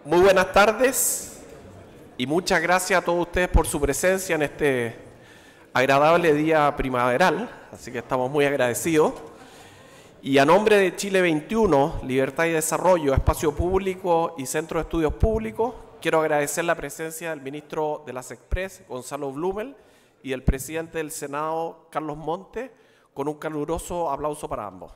Muy buenas tardes y muchas gracias a todos ustedes por su presencia en este agradable día primaveral, así que estamos muy agradecidos. Y a nombre de Chile 21, Libertad y Desarrollo, Espacio Público y Centro de Estudios Públicos, quiero agradecer la presencia del ministro de las Express, Gonzalo Blumel, y del presidente del Senado, Carlos Montes, con un caluroso aplauso para ambos.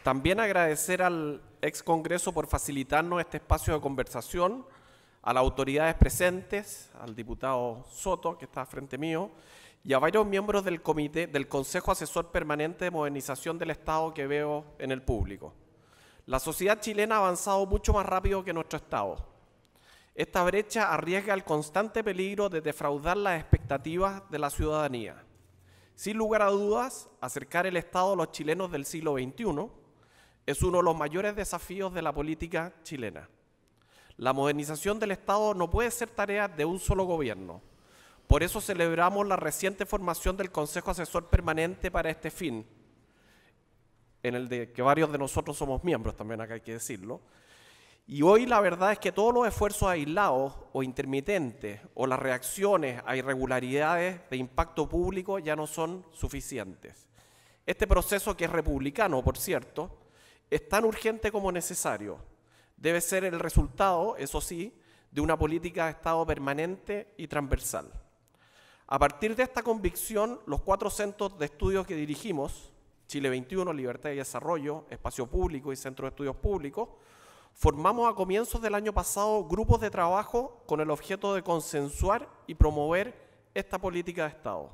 También agradecer al ex Congreso por facilitarnos este espacio de conversación, a las autoridades presentes, al diputado Soto, que está frente mío, y a varios miembros del comité del Consejo Asesor Permanente de Modernización del Estado que veo en el público. La sociedad chilena ha avanzado mucho más rápido que nuestro Estado. Esta brecha arriesga el constante peligro de defraudar las expectativas de la ciudadanía. Sin lugar a dudas, acercar el Estado a los chilenos del siglo XXI es uno de los mayores desafíos de la política chilena. La modernización del Estado no puede ser tarea de un solo gobierno. Por eso celebramos la reciente formación del Consejo Asesor Permanente para este fin, en el de que varios de nosotros somos miembros, también acá hay que decirlo. Y hoy la verdad es que todos los esfuerzos aislados o intermitentes o las reacciones a irregularidades de impacto público ya no son suficientes. Este proceso, que es republicano, por cierto, es tan urgente como necesario. Debe ser el resultado, eso sí, de una política de Estado permanente y transversal. A partir de esta convicción, los 4 centros de estudios que dirigimos, Chile 21, Libertad y Desarrollo, Espacio Público y Centro de Estudios Públicos, formamos a comienzos del año pasado grupos de trabajo con el objeto de consensuar y promover esta política de Estado.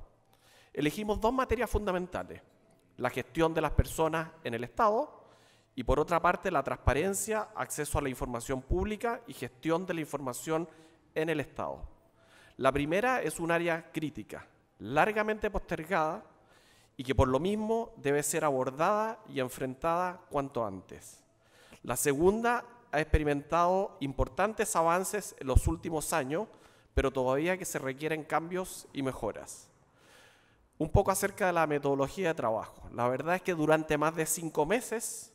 Elegimos 2 materias fundamentales: la gestión de las personas en el Estado y, por otra parte, la transparencia, acceso a la información pública y gestión de la información en el Estado. La primera es un área crítica, largamente postergada y que por lo mismo debe ser abordada y enfrentada cuanto antes. La segunda ha experimentado importantes avances en los últimos años, pero todavía que se requieren cambios y mejoras. Un poco acerca de la metodología de trabajo. La verdad es que durante más de 5 meses,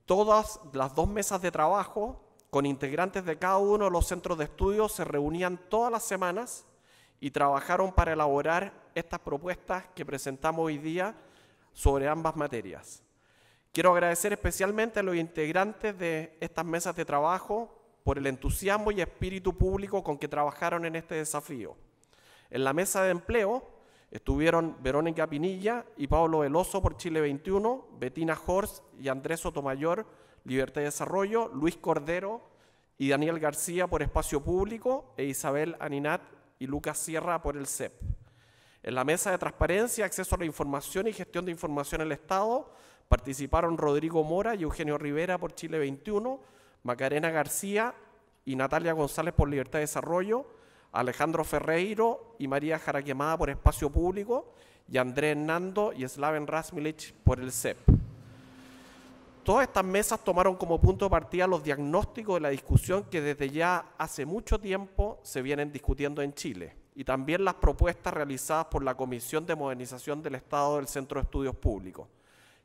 todas las 2 mesas de trabajo con integrantes de cada uno de los centros de estudio se reunían todas las semanas y trabajaron para elaborar estas propuestas que presentamos hoy día sobre ambas materias. Quiero agradecer especialmente a los integrantes de estas mesas de trabajo por el entusiasmo y espíritu público con que trabajaron en este desafío. En la mesa de empleo estuvieron Verónica Pinilla y Pablo Veloso por Chile 21, Bettina Horst y Andrés Sotomayor, Libertad y Desarrollo, Luis Cordero y Daniel García por Espacio Público e Isabel Aninat y Lucas Sierra por el CEP. En la mesa de transparencia, acceso a la información y gestión de información en el Estado participaron Rodrigo Mora y Eugenio Rivera por Chile 21, Macarena García y Natalia González por Libertad y Desarrollo, Alejandro Ferreiro y María Jaraquemada por Espacio Público y Andrés Nando y Slaven Rasmilich por el CEP. Todas estas mesas tomaron como punto de partida los diagnósticos de la discusión que desde ya hace mucho tiempo se vienen discutiendo en Chile y también las propuestas realizadas por la Comisión de Modernización del Estado del Centro de Estudios Públicos.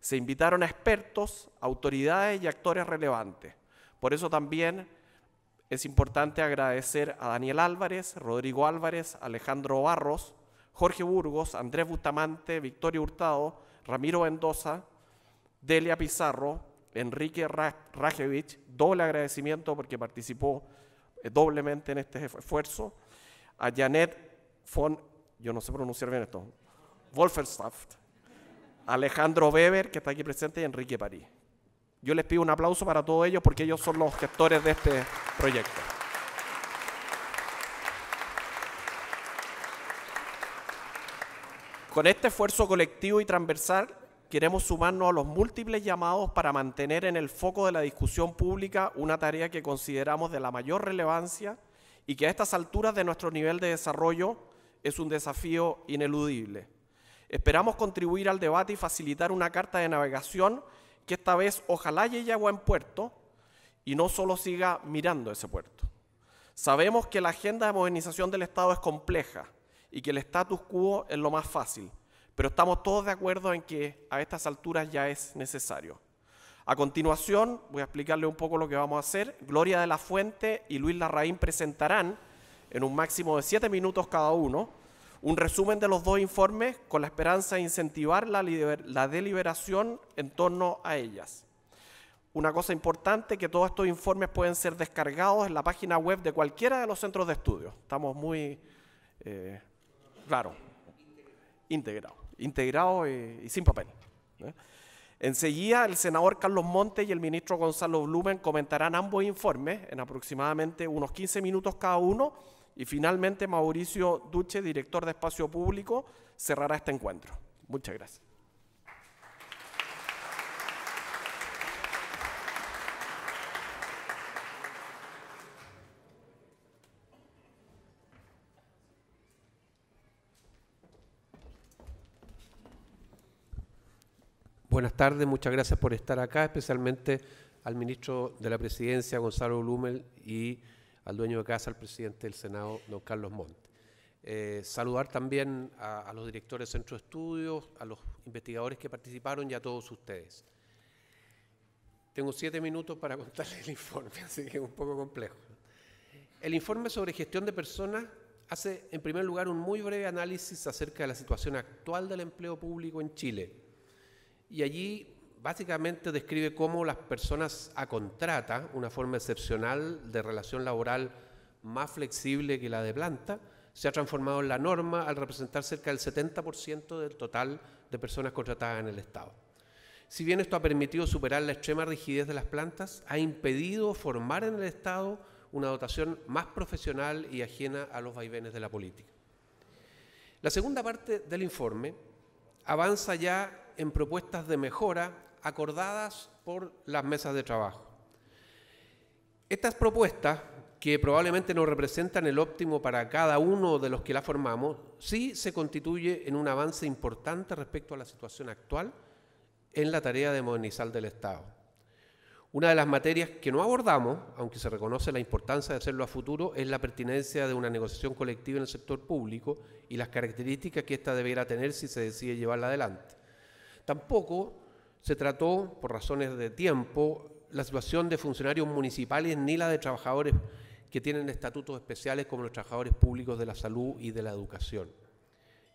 Se invitaron a expertos, autoridades y actores relevantes. Por eso también es importante agradecer a Daniel Álvarez, Rodrigo Álvarez, Alejandro Barros, Jorge Burgos, Andrés Bustamante, Victoria Hurtado, Ramiro Mendoza, Delia Pizarro, Enrique Rajevich, doble agradecimiento porque participó doblemente en este esfuerzo, a Janet von, yo no sé pronunciar bien esto, Wolferstaff, Alejandro Weber, que está aquí presente, y Enrique París. Yo les pido un aplauso para todos ellos porque ellos son los gestores de este proyecto. Con este esfuerzo colectivo y transversal queremos sumarnos a los múltiples llamados para mantener en el foco de la discusión pública una tarea que consideramos de la mayor relevancia y que a estas alturas de nuestro nivel de desarrollo es un desafío ineludible. Esperamos contribuir al debate y facilitar una carta de navegación que esta vez ojalá llegue a buen puerto y no solo siga mirando ese puerto. Sabemos que la agenda de modernización del Estado es compleja y que el status quo es lo más fácil, pero estamos todos de acuerdo en que a estas alturas ya es necesario. A continuación, voy a explicarle un poco lo que vamos a hacer. Gloria de la Fuente y Luis Larraín presentarán, en un máximo de 7 minutos cada uno, un resumen de los dos informes con la esperanza de incentivar la deliberación en torno a ellas. Una cosa importante, que todos estos informes pueden ser descargados en la página web de cualquiera de los centros de estudio. Estamos muy, integrados y sin papel. Enseguida, el senador Carlos Montes y el ministro Gonzalo Blumen comentarán ambos informes en aproximadamente unos 15 minutos cada uno, y finalmente Mauricio Duche, director de Espacio Público, cerrará este encuentro. Muchas gracias. Buenas tardes, muchas gracias por estar acá, especialmente al ministro de la Presidencia, Gonzalo Blumen, y al dueño de casa, al presidente del Senado, don Carlos Montes. Saludar también a los directores de Centro de Estudios, a los investigadores que participaron y a todos ustedes. Tengo 7 minutos para contarles el informe, así que es un poco complejo. El informe sobre gestión de personas hace, en primer lugar, un muy breve análisis acerca de la situación actual del empleo público en Chile. Y allí básicamente describe cómo las personas a contrata, una forma excepcional de relación laboral más flexible que la de planta, se ha transformado en la norma al representar cerca del 70% del total de personas contratadas en el Estado. Si bien esto ha permitido superar la extrema rigidez de las plantas, ha impedido formar en el Estado una dotación más profesional y ajena a los vaivenes de la política. La segunda parte del informe avanza ya en propuestas de mejora acordadas por las mesas de trabajo. Estas propuestas, que probablemente no representan el óptimo para cada uno de los que la formamos, sí se constituye en un avance importante respecto a la situación actual en la tarea de modernizar del Estado. Una de las materias que no abordamos, aunque se reconoce la importancia de hacerlo a futuro, es la pertinencia de una negociación colectiva en el sector público y las características que ésta debiera tener si se decide llevarla adelante. Tampoco se trató, por razones de tiempo, la situación de funcionarios municipales ni la de trabajadores que tienen estatutos especiales como los trabajadores públicos de la salud y de la educación,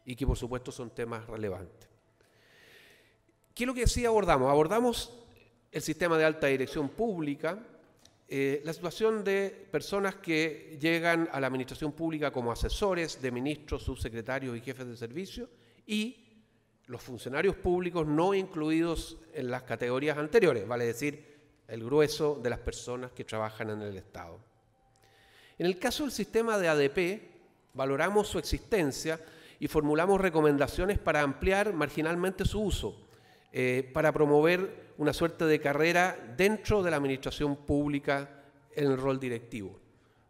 y que por supuesto son temas relevantes. ¿Qué es lo que sí abordamos? Abordamos el sistema de alta dirección pública, la situación de personas que llegan a la administración pública como asesores de ministros, subsecretarios y jefes de servicio, y los funcionarios públicos no incluidos en las categorías anteriores, vale decir, el grueso de las personas que trabajan en el Estado. En el caso del sistema de ADP, valoramos su existencia y formulamos recomendaciones para ampliar marginalmente su uso, para promover una suerte de carrera dentro de la administración pública en el rol directivo,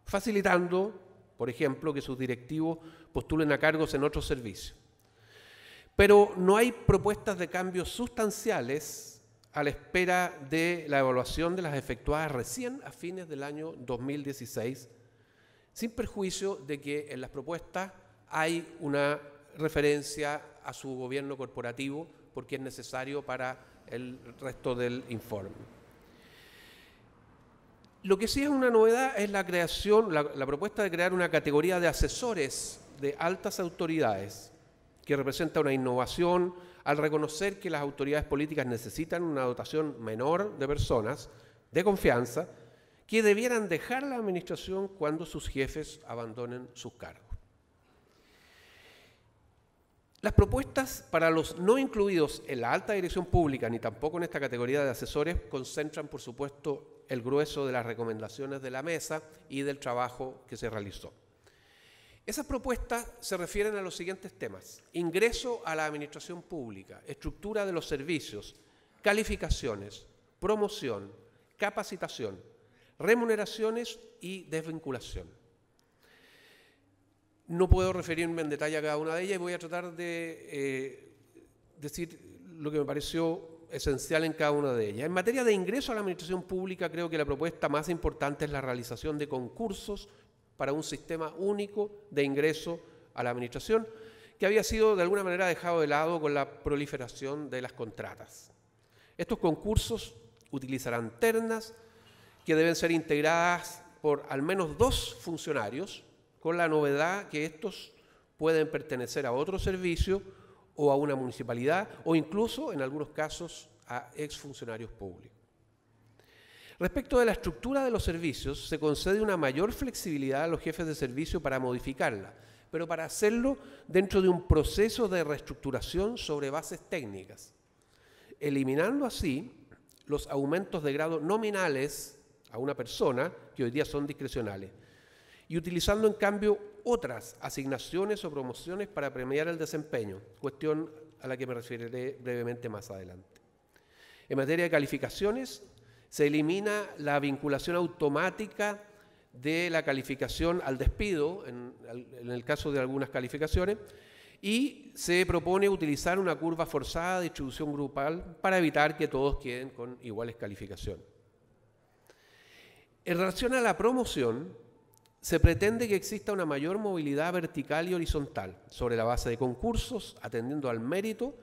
facilitando, por ejemplo, que sus directivos postulen a cargos en otros servicios. Pero no hay propuestas de cambios sustanciales a la espera de la evaluación de las efectuadas recién a fines del año 2016, sin perjuicio de que en las propuestas hay una referencia a su gobierno corporativo, porque es necesario para el resto del informe. Lo que sí es una novedad es la creación, la propuesta de crear una categoría de asesores de altas autoridades, que representa una innovación al reconocer que las autoridades políticas necesitan una dotación menor de personas de confianza que debieran dejar la administración cuando sus jefes abandonen sus cargos. Las propuestas para los no incluidos en la alta dirección pública, ni tampoco en esta categoría de asesores, concentran, por supuesto, el grueso de las recomendaciones de la mesa y del trabajo que se realizó. Esas propuestas se refieren a los siguientes temas: ingreso a la administración pública, estructura de los servicios, calificaciones, promoción, capacitación, remuneraciones y desvinculación. No puedo referirme en detalle a cada una de ellas y voy a tratar de decir lo que me pareció esencial en cada una de ellas. En materia de ingreso a la administración pública, creo que la propuesta más importante es la realización de concursos para un sistema único de ingreso a la administración que había sido de alguna manera dejado de lado con la proliferación de las contratas. Estos concursos utilizarán ternas que deben ser integradas por al menos 2 funcionarios, con la novedad que estos pueden pertenecer a otro servicio o a una municipalidad o incluso, en algunos casos, a exfuncionarios públicos. Respecto de la estructura de los servicios, se concede una mayor flexibilidad a los jefes de servicio para modificarla, pero para hacerlo dentro de un proceso de reestructuración sobre bases técnicas, eliminando así los aumentos de grado nominales a una persona, que hoy día son discrecionales, y utilizando en cambio otras asignaciones o promociones para premiar el desempeño, cuestión a la que me referiré brevemente más adelante. En materia de calificaciones, se elimina la vinculación automática de la calificación al despido, en el caso de algunas calificaciones, y se propone utilizar una curva forzada de distribución grupal para evitar que todos queden con iguales calificaciones. En relación a la promoción, se pretende que exista una mayor movilidad vertical y horizontal sobre la base de concursos, atendiendo al mérito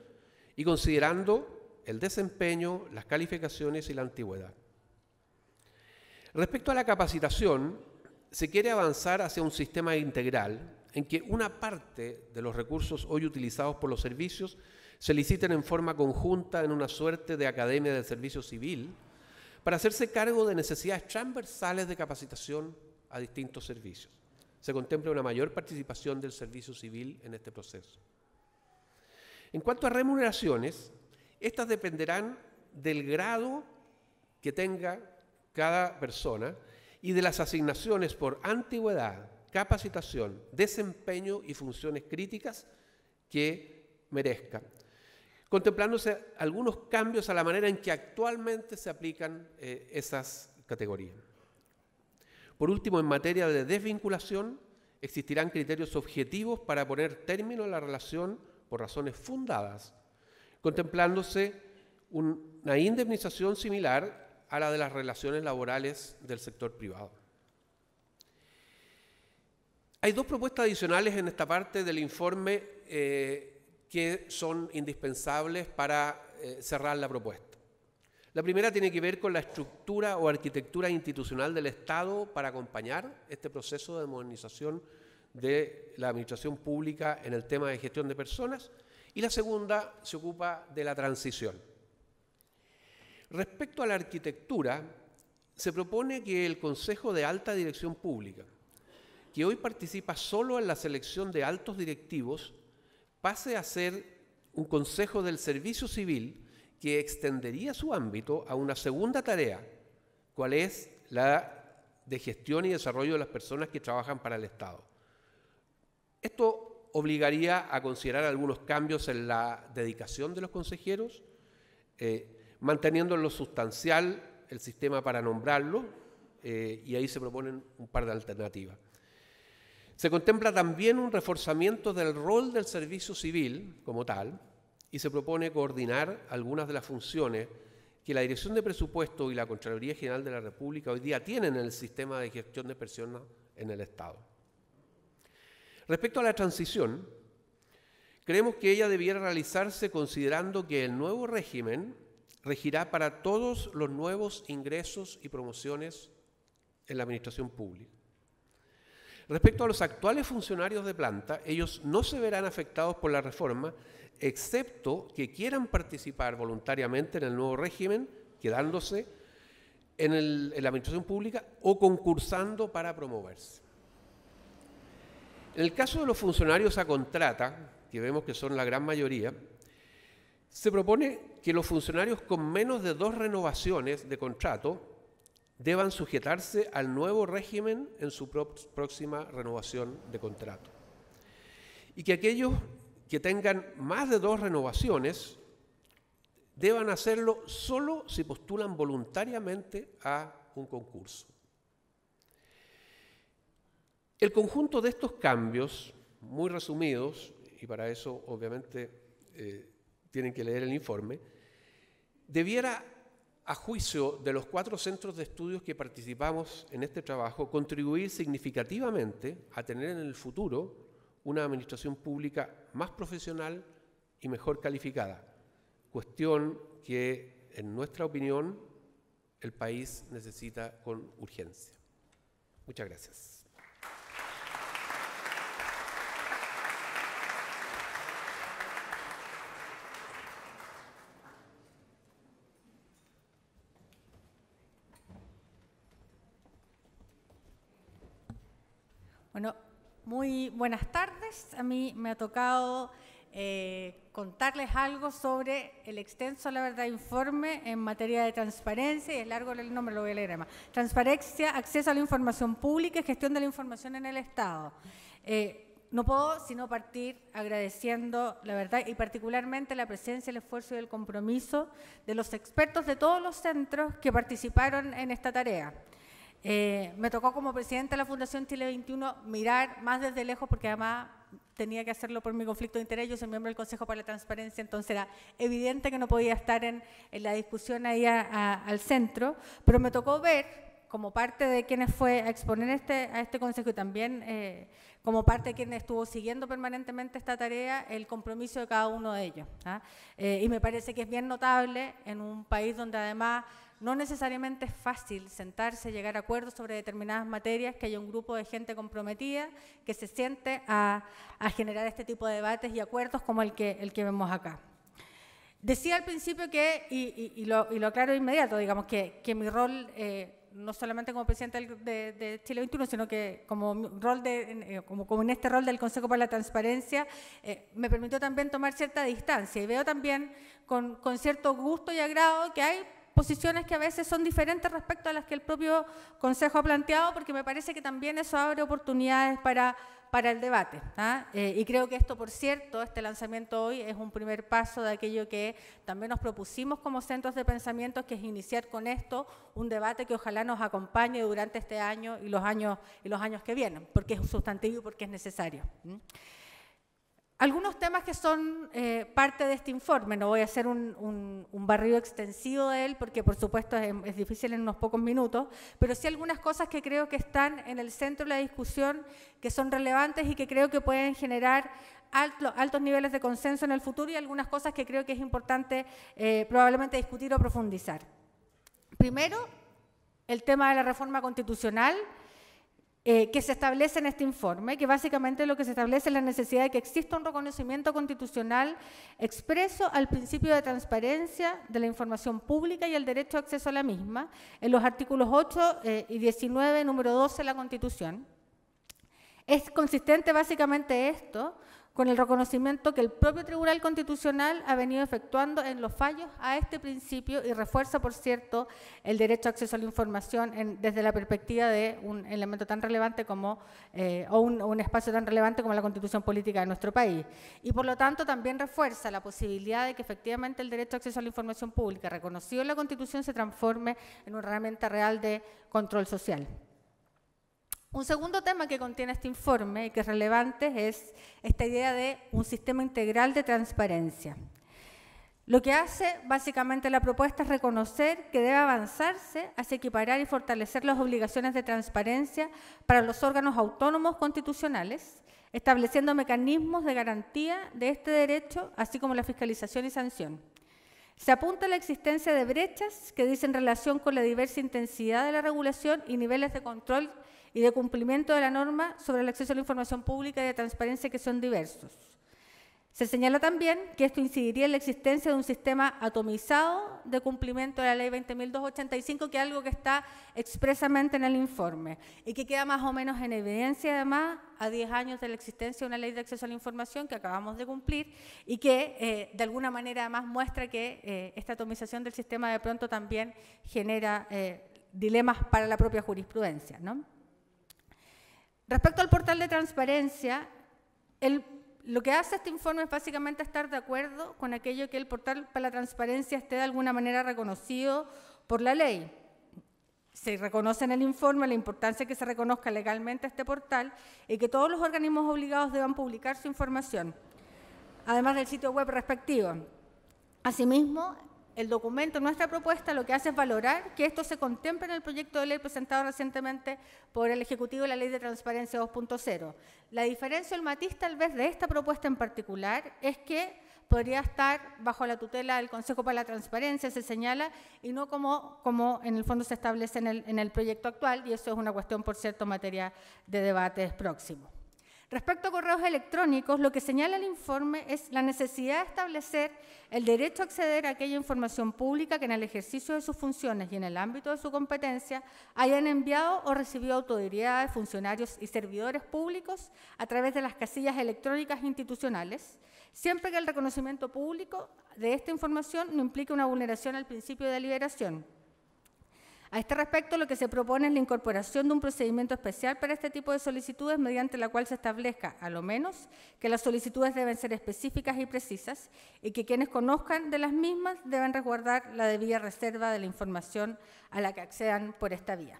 y considerando el desempeño, las calificaciones y la antigüedad. Respecto a la capacitación, se quiere avanzar hacia un sistema integral en que una parte de los recursos hoy utilizados por los servicios se liciten en forma conjunta en una suerte de academia del servicio civil para hacerse cargo de necesidades transversales de capacitación a distintos servicios. Se contempla una mayor participación del servicio civil en este proceso. En cuanto a remuneraciones, estas dependerán del grado que tenga cada persona y de las asignaciones por antigüedad, capacitación, desempeño y funciones críticas que merezca, contemplándose algunos cambios a la manera en que actualmente se aplican esas categorías. Por último, en materia de desvinculación, existirán criterios objetivos para poner término a la relación por razones fundadas, contemplándose una indemnización similar a la de las relaciones laborales del sector privado. Hay 2 propuestas adicionales en esta parte del informe que son indispensables para cerrar la propuesta. La primera tiene que ver con la estructura o arquitectura institucional del Estado para acompañar este proceso de modernización de la administración pública en el tema de gestión de personas, y la segunda se ocupa de la transición. Respecto a la arquitectura, se propone que el Consejo de Alta Dirección Pública, que hoy participa solo en la selección de altos directivos, pase a ser un Consejo del Servicio Civil que extendería su ámbito a una segunda tarea, cual es la de gestión y desarrollo de las personas que trabajan para el Estado. Esto obligaría a considerar algunos cambios en la dedicación de los consejeros, manteniendo en lo sustancial el sistema para nombrarlo, y ahí se proponen un par de alternativas. Se contempla también un reforzamiento del rol del servicio civil como tal, y se propone coordinar algunas de las funciones que la Dirección de Presupuesto y la Contraloría General de la República hoy día tienen en el sistema de gestión de personas en el Estado. Respecto a la transición, creemos que ella debiera realizarse considerando que el nuevo régimen regirá para todos los nuevos ingresos y promociones en la administración pública. Respecto a los actuales funcionarios de planta, ellos no se verán afectados por la reforma, excepto que quieran participar voluntariamente en el nuevo régimen, quedándose en la administración pública o concursando para promoverse. En el caso de los funcionarios a contrata, que vemos que son la gran mayoría, se propone que los funcionarios con menos de 2 renovaciones de contrato deban sujetarse al nuevo régimen en su próxima renovación de contrato. Y que aquellos que tengan más de 2 renovaciones deban hacerlo solo si postulan voluntariamente a un concurso. El conjunto de estos cambios, muy resumidos, y para eso obviamente tienen que leer el informe, debiera, a juicio de los 4 centros de estudios que participamos en este trabajo, contribuir significativamente a tener en el futuro una administración pública más profesional y mejor calificada, cuestión que, en nuestra opinión, el país necesita con urgencia. Muchas gracias. Bueno, muy buenas tardes. A mí me ha tocado contarles algo sobre el extenso, la verdad, informe en materia de transparencia, y es largo el nombre, lo voy a leer además. Transparencia, acceso a la información pública y gestión de la información en el Estado. No puedo sino partir agradeciendo, la verdad, y particularmente la presencia, el esfuerzo y el compromiso de los expertos de todos los centros que participaron en esta tarea. Me tocó como presidenta de la Fundación Chile 21 mirar más desde lejos, porque además tenía que hacerlo por mi conflicto de interés. Yo soy miembro del Consejo para la Transparencia, entonces era evidente que no podía estar en la discusión ahí al centro, pero me tocó ver, como parte de quienes fue a exponer a este consejo, y también como parte de quien estuvo siguiendo permanentemente esta tarea, el compromiso de cada uno de ellos. Y me parece que es bien notable en un país donde además no necesariamente es fácil sentarse, llegar a acuerdos sobre determinadas materias, que haya un grupo de gente comprometida que se siente a generar este tipo de debates y acuerdos como el que vemos acá. Decía al principio que, y lo aclaro de inmediato, digamos, que mi rol, no solamente como presidenta de Chile 21, sino que como en este rol del Consejo para la Transparencia, me permitió también tomar cierta distancia, y veo también con cierto gusto y agrado que hay posiciones que a veces son diferentes respecto a las que el propio Consejo ha planteado, porque me parece que también eso abre oportunidades para el debate. Y creo que esto, por cierto, este lanzamiento hoy es un primer paso de aquello que también nos propusimos como centros de pensamiento, que es iniciar con esto un debate que ojalá nos acompañe durante este año y los años que vienen, porque es sustantivo y porque es necesario. Algunos temas que son parte de este informe, no voy a hacer un barrido extensivo de él, porque por supuesto es difícil en unos pocos minutos, pero sí algunas cosas que creo que están en el centro de la discusión, que son relevantes y que creo que pueden generar altos niveles de consenso en el futuro, y algunas cosas que creo que es importante probablemente discutir o profundizar. Primero, el tema de la reforma constitucional, que se establece en este informe, que básicamente lo que se establece es la necesidad de que exista un reconocimiento constitucional expreso al principio de transparencia de la información pública y el derecho a acceso a la misma, en los artículos 8 y 19, número 12 de la Constitución. Es consistente básicamente esto con el reconocimiento que el propio Tribunal Constitucional ha venido efectuando en los fallos a este principio, y refuerza, por cierto, el derecho a acceso a la información desde la perspectiva de un elemento tan relevante como, o un espacio tan relevante como la Constitución política de nuestro país. Y por lo tanto también refuerza la posibilidad de que efectivamente el derecho a acceso a la información pública reconocido en la Constitución se transforme en una herramienta real de control social. Un segundo tema que contiene este informe y que es relevante es esta idea de un sistema integral de transparencia. Lo que hace básicamente la propuesta es reconocer que debe avanzarse hacia equiparar y fortalecer las obligaciones de transparencia para los órganos autónomos constitucionales, estableciendo mecanismos de garantía de este derecho, así como la fiscalización y sanción. Se apunta a la existencia de brechas que dicen relación con la diversa intensidad de la regulación y niveles de control y de cumplimiento de la norma sobre el acceso a la información pública y de transparencia que son diversos. Se señala también que esto incidiría en la existencia de un sistema atomizado de cumplimiento de la Ley 20.285, que es algo que está expresamente en el informe y que queda más o menos en evidencia, además, a 10 años de la existencia de una Ley de Acceso a la Información que acabamos de cumplir, y que de alguna manera además muestra que esta atomización del sistema de pronto también genera dilemas para la propia jurisprudencia, ¿no? Respecto al portal de transparencia, lo que hace este informe es básicamente estar de acuerdo con aquello que el portal para la transparencia esté de alguna manera reconocido por la ley. Se reconoce en el informe la importancia de que se reconozca legalmente este portal y que todos los organismos obligados deban publicar su información, además del sitio web respectivo. Asimismo, el documento, nuestra propuesta, lo que hace es valorar que esto se contemple en el proyecto de ley presentado recientemente por el Ejecutivo de la Ley de Transparencia 2.0. La diferencia, el matiz tal vez de esta propuesta en particular es que podría estar bajo la tutela del Consejo para la Transparencia, se señala, y no como en el fondo se establece en el proyecto actual, y eso es una cuestión, por cierto, materia de debates próximos. Respecto a correos electrónicos, lo que señala el informe es la necesidad de establecer el derecho a acceder a aquella información pública que en el ejercicio de sus funciones y en el ámbito de su competencia hayan enviado o recibido autoridades, funcionarios y servidores públicos a través de las casillas electrónicas institucionales, siempre que el reconocimiento público de esta información no implique una vulneración al principio de deliberación. A este respecto, lo que se propone es la incorporación de un procedimiento especial para este tipo de solicitudes, mediante la cual se establezca, a lo menos, que las solicitudes deben ser específicas y precisas y que quienes conozcan de las mismas deben resguardar la debida reserva de la información a la que accedan por esta vía.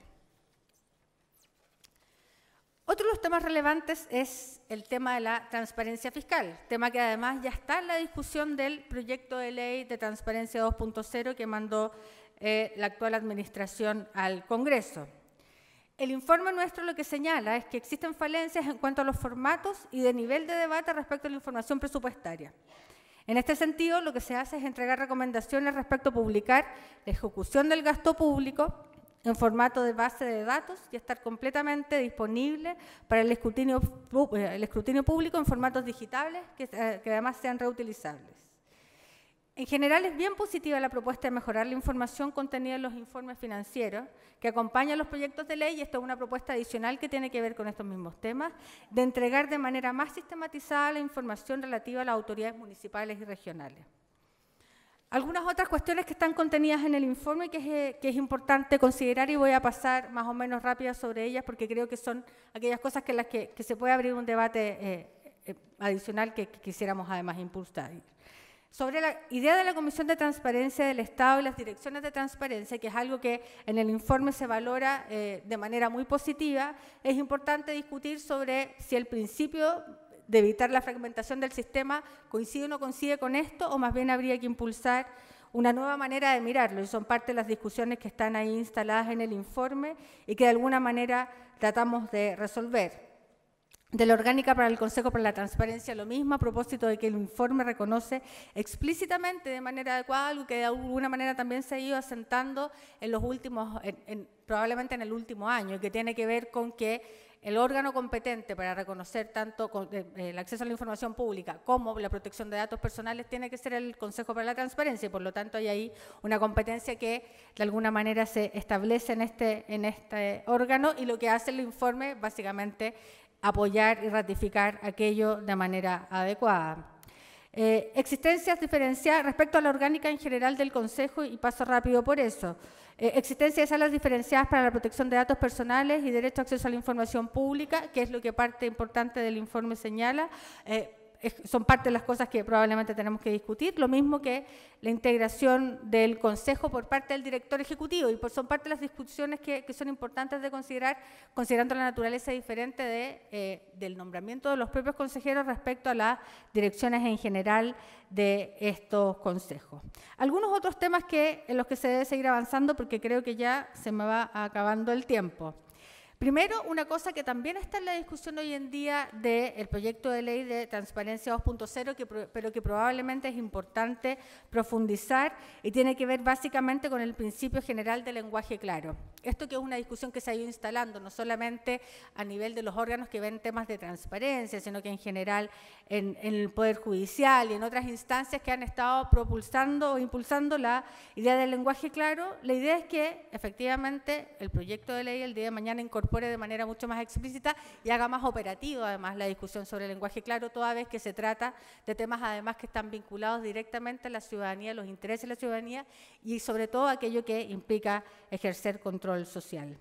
Otro de los temas relevantes es el tema de la transparencia fiscal, tema que además ya está en la discusión del proyecto de ley de transparencia 2.0 que mandó la actual administración al Congreso. El informe nuestro lo que señala es que existen falencias en cuanto a los formatos y de nivel de debate respecto a la información presupuestaria. En este sentido, lo que se hace es entregar recomendaciones respecto a publicar la ejecución del gasto público en formato de base de datos y estar completamente disponible para el escrutinio público en formatos digitales que además sean reutilizables. En general, es bien positiva la propuesta de mejorar la información contenida en los informes financieros que acompañan los proyectos de ley, y esta es una propuesta adicional que tiene que ver con estos mismos temas, de entregar de manera más sistematizada la información relativa a las autoridades municipales y regionales. Algunas otras cuestiones que están contenidas en el informe que es importante considerar, y voy a pasar más o menos rápida sobre ellas porque creo que son aquellas cosas que en las que se puede abrir un debate adicional que quisiéramos además impulsar. Sobre la idea de la Comisión de Transparencia del Estado y las direcciones de transparencia, que es algo que en el informe se valora de manera muy positiva, es importante discutir sobre si el principio de evitar la fragmentación del sistema coincide o no coincide con esto, o más bien habría que impulsar una nueva manera de mirarlo, y son parte de las discusiones que están ahí instaladas en el informe y que de alguna manera tratamos de resolver. De la orgánica para el Consejo para la Transparencia, lo mismo, a propósito de que el informe reconoce explícitamente de manera adecuada algo que de alguna manera también se ha ido asentando en los últimos, probablemente en el último año, y que tiene que ver con que el órgano competente para reconocer tanto el acceso a la información pública como la protección de datos personales tiene que ser el Consejo para la Transparencia, y por lo tanto hay ahí una competencia que de alguna manera se establece en este órgano, y lo que hace el informe básicamente apoyar y ratificar aquello de manera adecuada. Existencias diferenciadas respecto a la orgánica en general del Consejo, y paso rápido por eso. Existencia de salas diferenciadas para la protección de datos personales y derecho a acceso a la información pública, que es lo que parte importante del informe señala. Son parte de las cosas que probablemente tenemos que discutir, lo mismo que la integración del Consejo por parte del director ejecutivo, y son parte de las discusiones que son importantes de considerar, considerando la naturaleza diferente del nombramiento de los propios consejeros respecto a las direcciones en general de estos consejos. Algunos otros temas en los que se debe seguir avanzando, porque creo que ya se me va acabando el tiempo. Primero, una cosa que también está en la discusión hoy en día del proyecto de ley de transparencia 2.0, pero que probablemente es importante profundizar, y tiene que ver básicamente con el principio general del lenguaje claro. Esto que es una discusión que se ha ido instalando no solamente a nivel de los órganos que ven temas de transparencia, sino que en general en el Poder Judicial y en otras instancias que han estado propulsando o impulsando la idea del lenguaje claro. La idea es que efectivamente el proyecto de ley el día de mañana incorpore de manera mucho más explícita y haga más operativa además la discusión sobre el lenguaje claro, toda vez que se trata de temas además que están vinculados directamente a la ciudadanía, los intereses de la ciudadanía, y sobre todo aquello que implica ejercer control social.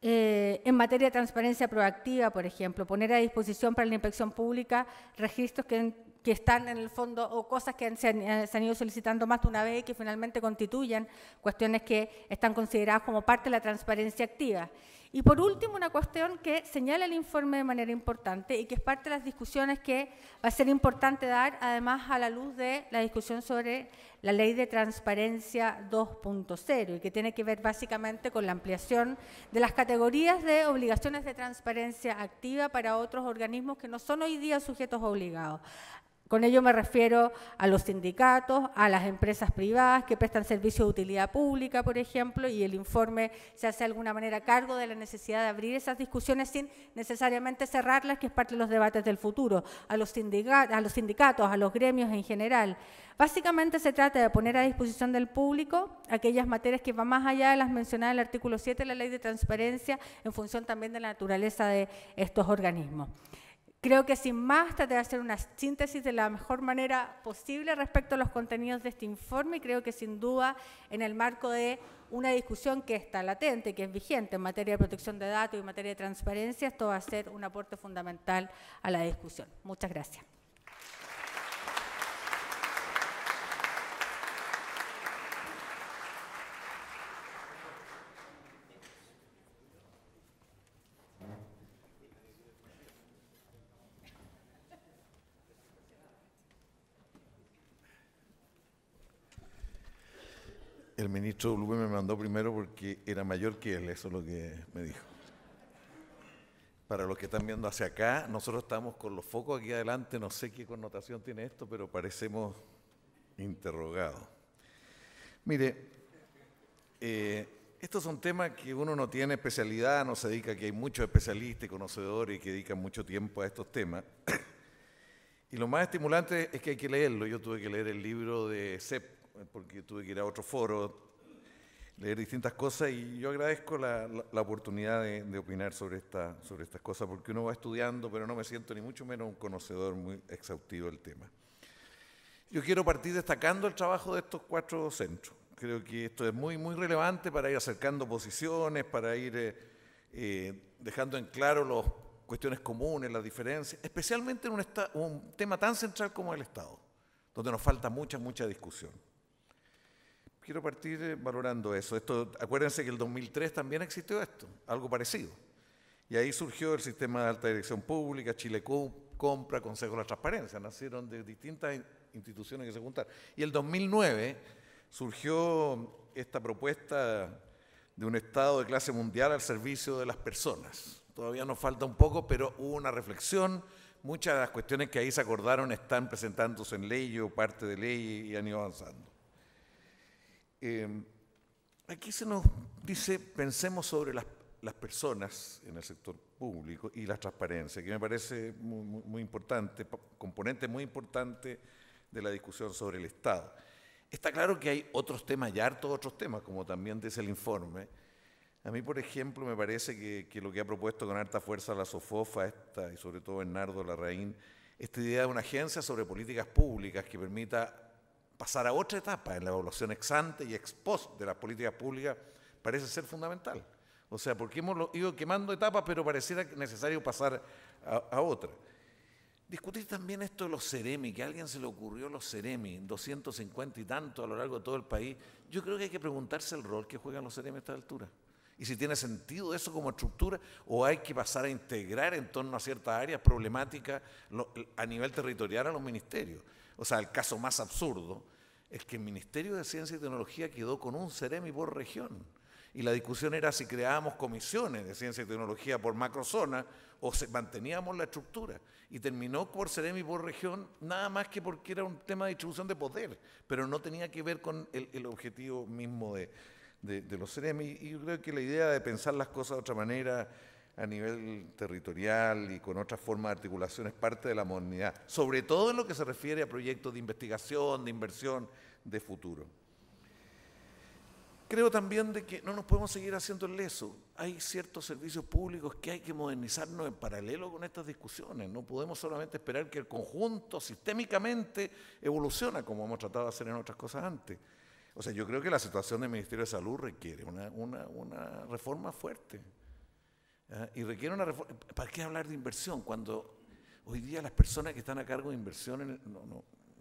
En materia de transparencia proactiva, por ejemplo, poner a disposición para la inspección pública registros que están en el fondo, o cosas que se han ido solicitando más de una vez y que finalmente constituyan cuestiones que están consideradas como parte de la transparencia activa. Y por último, una cuestión que señala el informe de manera importante y que es parte de las discusiones que va a ser importante dar, además a la luz de la discusión sobre la Ley de Transparencia 2.0 y que tiene que ver básicamente con la ampliación de las categorías de obligaciones de transparencia activa para otros organismos que no son hoy día sujetos obligados. Con ello me refiero a los sindicatos, a las empresas privadas que prestan servicios de utilidad pública, por ejemplo, y el informe se hace de alguna manera cargo de la necesidad de abrir esas discusiones sin necesariamente cerrarlas, que es parte de los debates del futuro, a los sindicatos, a los gremios en general. Básicamente se trata de poner a disposición del público aquellas materias que van más allá de las mencionadas en el artículo 7 de la Ley de Transparencia, en función también de la naturaleza de estos organismos. Creo que sin más traté de hacer una síntesis de la mejor manera posible respecto a los contenidos de este informe y creo que sin duda en el marco de una discusión que está latente, que es vigente en materia de protección de datos y en materia de transparencia, esto va a ser un aporte fundamental a la discusión. Muchas gracias. El ministro Blume me mandó primero porque era mayor que él, eso es lo que me dijo. Para los que están viendo hacia acá, nosotros estamos con los focos aquí adelante, no sé qué connotación tiene esto, pero parecemos interrogados. Mire, estos son temas que uno no tiene especialidad, no se dedica, que hay muchos especialistas y conocedores que dedican mucho tiempo a estos temas. Y lo más estimulante es que hay que leerlo. Yo tuve que leer el libro de CEP, porque tuve que ir a otro foro, leer distintas cosas, y yo agradezco la oportunidad de opinar sobre estas cosas, porque uno va estudiando, pero no me siento ni mucho menos un conocedor muy exhaustivo del tema. Yo quiero partir destacando el trabajo de estos 4 centros. Creo que esto es muy, muy relevante para ir acercando posiciones, para ir dejando en claro las cuestiones comunes, las diferencias, especialmente en un tema tan central como el Estado, donde nos falta mucha discusión. Quiero partir valorando eso. Acuérdense que en el 2003 también existió esto, algo parecido. Y ahí surgió el sistema de alta dirección pública, Chile Compra, Consejo de la Transparencia. Nacieron de distintas instituciones que se juntaron. Y el 2009 surgió esta propuesta de un Estado de clase mundial al servicio de las personas. Todavía nos falta un poco, pero hubo una reflexión. Muchas de las cuestiones que ahí se acordaron están presentándose en ley o parte de ley y han ido avanzando. Aquí se nos dice, pensemos sobre las personas en el sector público y la transparencia, que me parece muy importante, componente muy importante de la discusión sobre el Estado. Está claro que hay otros temas, y hartos otros temas, como también dice el informe. A mí, por ejemplo, me parece que lo que ha propuesto con harta fuerza la SOFOFA, y sobre todo Bernardo Larraín, esta idea de una agencia sobre políticas públicas que permita pasar a otra etapa en la evaluación ex ante y ex post de las políticas públicas, parece ser fundamental. O sea, porque hemos ido quemando etapas, pero pareciera necesario pasar a otra. Discutir también esto de los Ceremi, que a alguien se le ocurrió los Ceremi, 250 y tanto a lo largo de todo el país. Yo creo que hay que preguntarse el rol que juegan los Ceremi a esta altura. Y si tiene sentido eso como estructura, o hay que pasar a integrar en torno a ciertas áreas problemáticas a nivel territorial a los ministerios. O sea, el caso más absurdo es que el Ministerio de Ciencia y Tecnología quedó con un Ceremi por región. Y la discusión era si creábamos comisiones de ciencia y tecnología por macrozona o manteníamos la estructura. Y terminó por Ceremi por región, nada más que porque era un tema de distribución de poder, pero no tenía que ver con el objetivo mismo de los Ceremi. Y yo creo que la idea de pensar las cosas de otra manera a nivel territorial y con otras formas de articulación es parte de la modernidad, sobre todo en lo que se refiere a proyectos de investigación, de inversión, de futuro. Creo también de que no nos podemos seguir haciendo el leso. Hay ciertos servicios públicos que hay que modernizarnos en paralelo con estas discusiones. No podemos solamente esperar que el conjunto sistémicamente evolucione, como hemos tratado de hacer en otras cosas antes. O sea, yo creo que la situación del Ministerio de Salud requiere una reforma fuerte. Y requiere una reforma. ¿Para qué hablar de inversión cuando hoy día las personas que están a cargo de inversión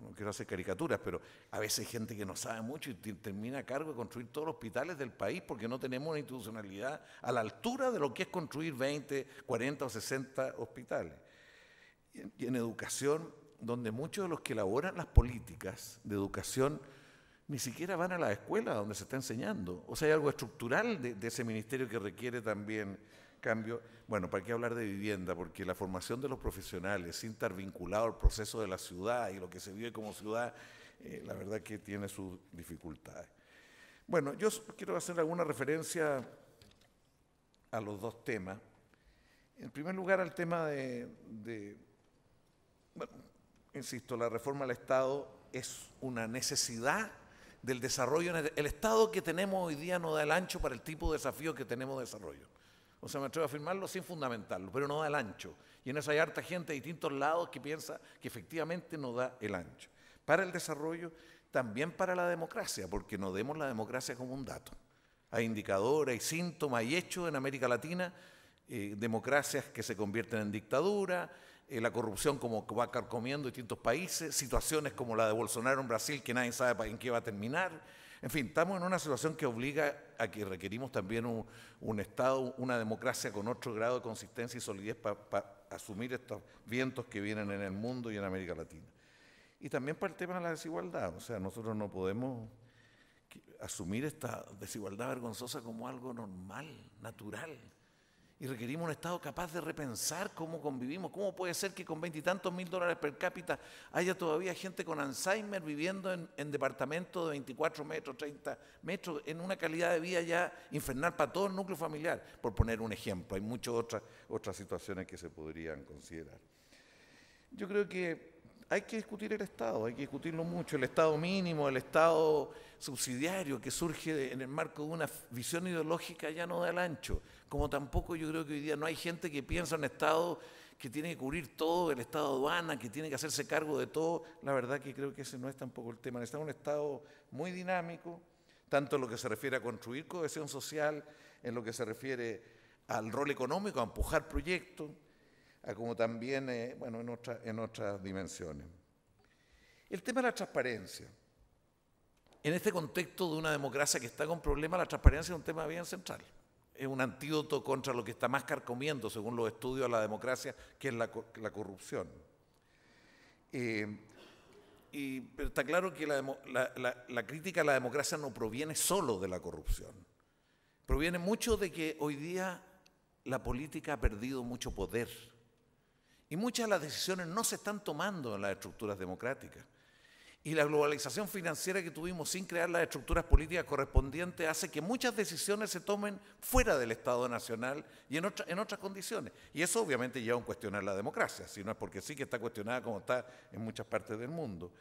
no quiero hacer caricaturas, pero a veces hay gente que no sabe mucho y termina a cargo de construir todos los hospitales del país porque no tenemos una institucionalidad a la altura de lo que es construir 20, 40 o 60 hospitales. Y en educación, donde muchos de los que elaboran las políticas de educación ni siquiera van a la escuela donde se está enseñando. O sea, hay algo estructural de ese ministerio que requiere también cambio. Bueno, ¿para qué hablar de vivienda? Porque la formación de los profesionales, sin estar vinculado al proceso de la ciudad y lo que se vive como ciudad, la verdad que tiene sus dificultades. Bueno, yo quiero hacer alguna referencia a los dos temas. En primer lugar, al tema bueno, insisto, la reforma al Estado es una necesidad del desarrollo. El Estado que tenemos hoy día no da el ancho para el tipo de desafíos que tenemos de desarrollo. O sea, me atrevo a afirmarlo sin fundamentarlo, pero no da el ancho. Y en eso hay harta gente de distintos lados que piensa que efectivamente no da el ancho. Para el desarrollo, también para la democracia, porque no demos la democracia como un dato. Hay indicadores, hay síntomas, hay hechos en América Latina, democracias que se convierten en dictadura, la corrupción como que va carcomiendo distintos países, situaciones como la de Bolsonaro en Brasil que nadie sabe en qué va a terminar. En fin, estamos en una situación que obliga a que requerimos también un Estado, una democracia con otro grado de consistencia y solidez para asumir estos vientos que vienen en el mundo y en América Latina. Y también para el tema de la desigualdad. O sea, nosotros no podemos asumir esta desigualdad vergonzosa como algo normal, natural. Y requerimos un Estado capaz de repensar cómo convivimos. ¿Cómo puede ser que con $20 y tantos mil per cápita haya todavía gente con Alzheimer viviendo en departamentos de 24 metros, 30 metros, en una calidad de vida ya infernal para todo el núcleo familiar? Por poner un ejemplo, hay muchas otras situaciones que se podrían considerar. Yo creo que hay que discutir el Estado, hay que discutirlo mucho, el Estado mínimo, el Estado subsidiario que surge en el marco de una visión ideológica ya no da el ancho, como tampoco yo creo que hoy día no hay gente que piensa en un Estado que tiene que cubrir todo, el Estado de aduana, que tiene que hacerse cargo de todo. La verdad que creo que ese no es tampoco el tema. Necesitamos un Estado muy dinámico, tanto en lo que se refiere a construir cohesión social, en lo que se refiere al rol económico, a empujar proyectos, como también bueno, en otras dimensiones. El tema de la transparencia. En este contexto de una democracia que está con problemas, la transparencia es un tema bien central. Es un antídoto contra lo que está más carcomiendo, según los estudios, a la democracia, que es la corrupción. Pero está claro que la crítica a la democracia no proviene solo de la corrupción. Proviene mucho de que hoy día la política ha perdido mucho poder. Y muchas de las decisiones no se están tomando en las estructuras democráticas. Y la globalización financiera que tuvimos sin crear las estructuras políticas correspondientes hace que muchas decisiones se tomen fuera del Estado Nacional y en otras condiciones. Y eso obviamente lleva a cuestionar la democracia, si no es porque sí que está cuestionada como está en muchas partes del mundo.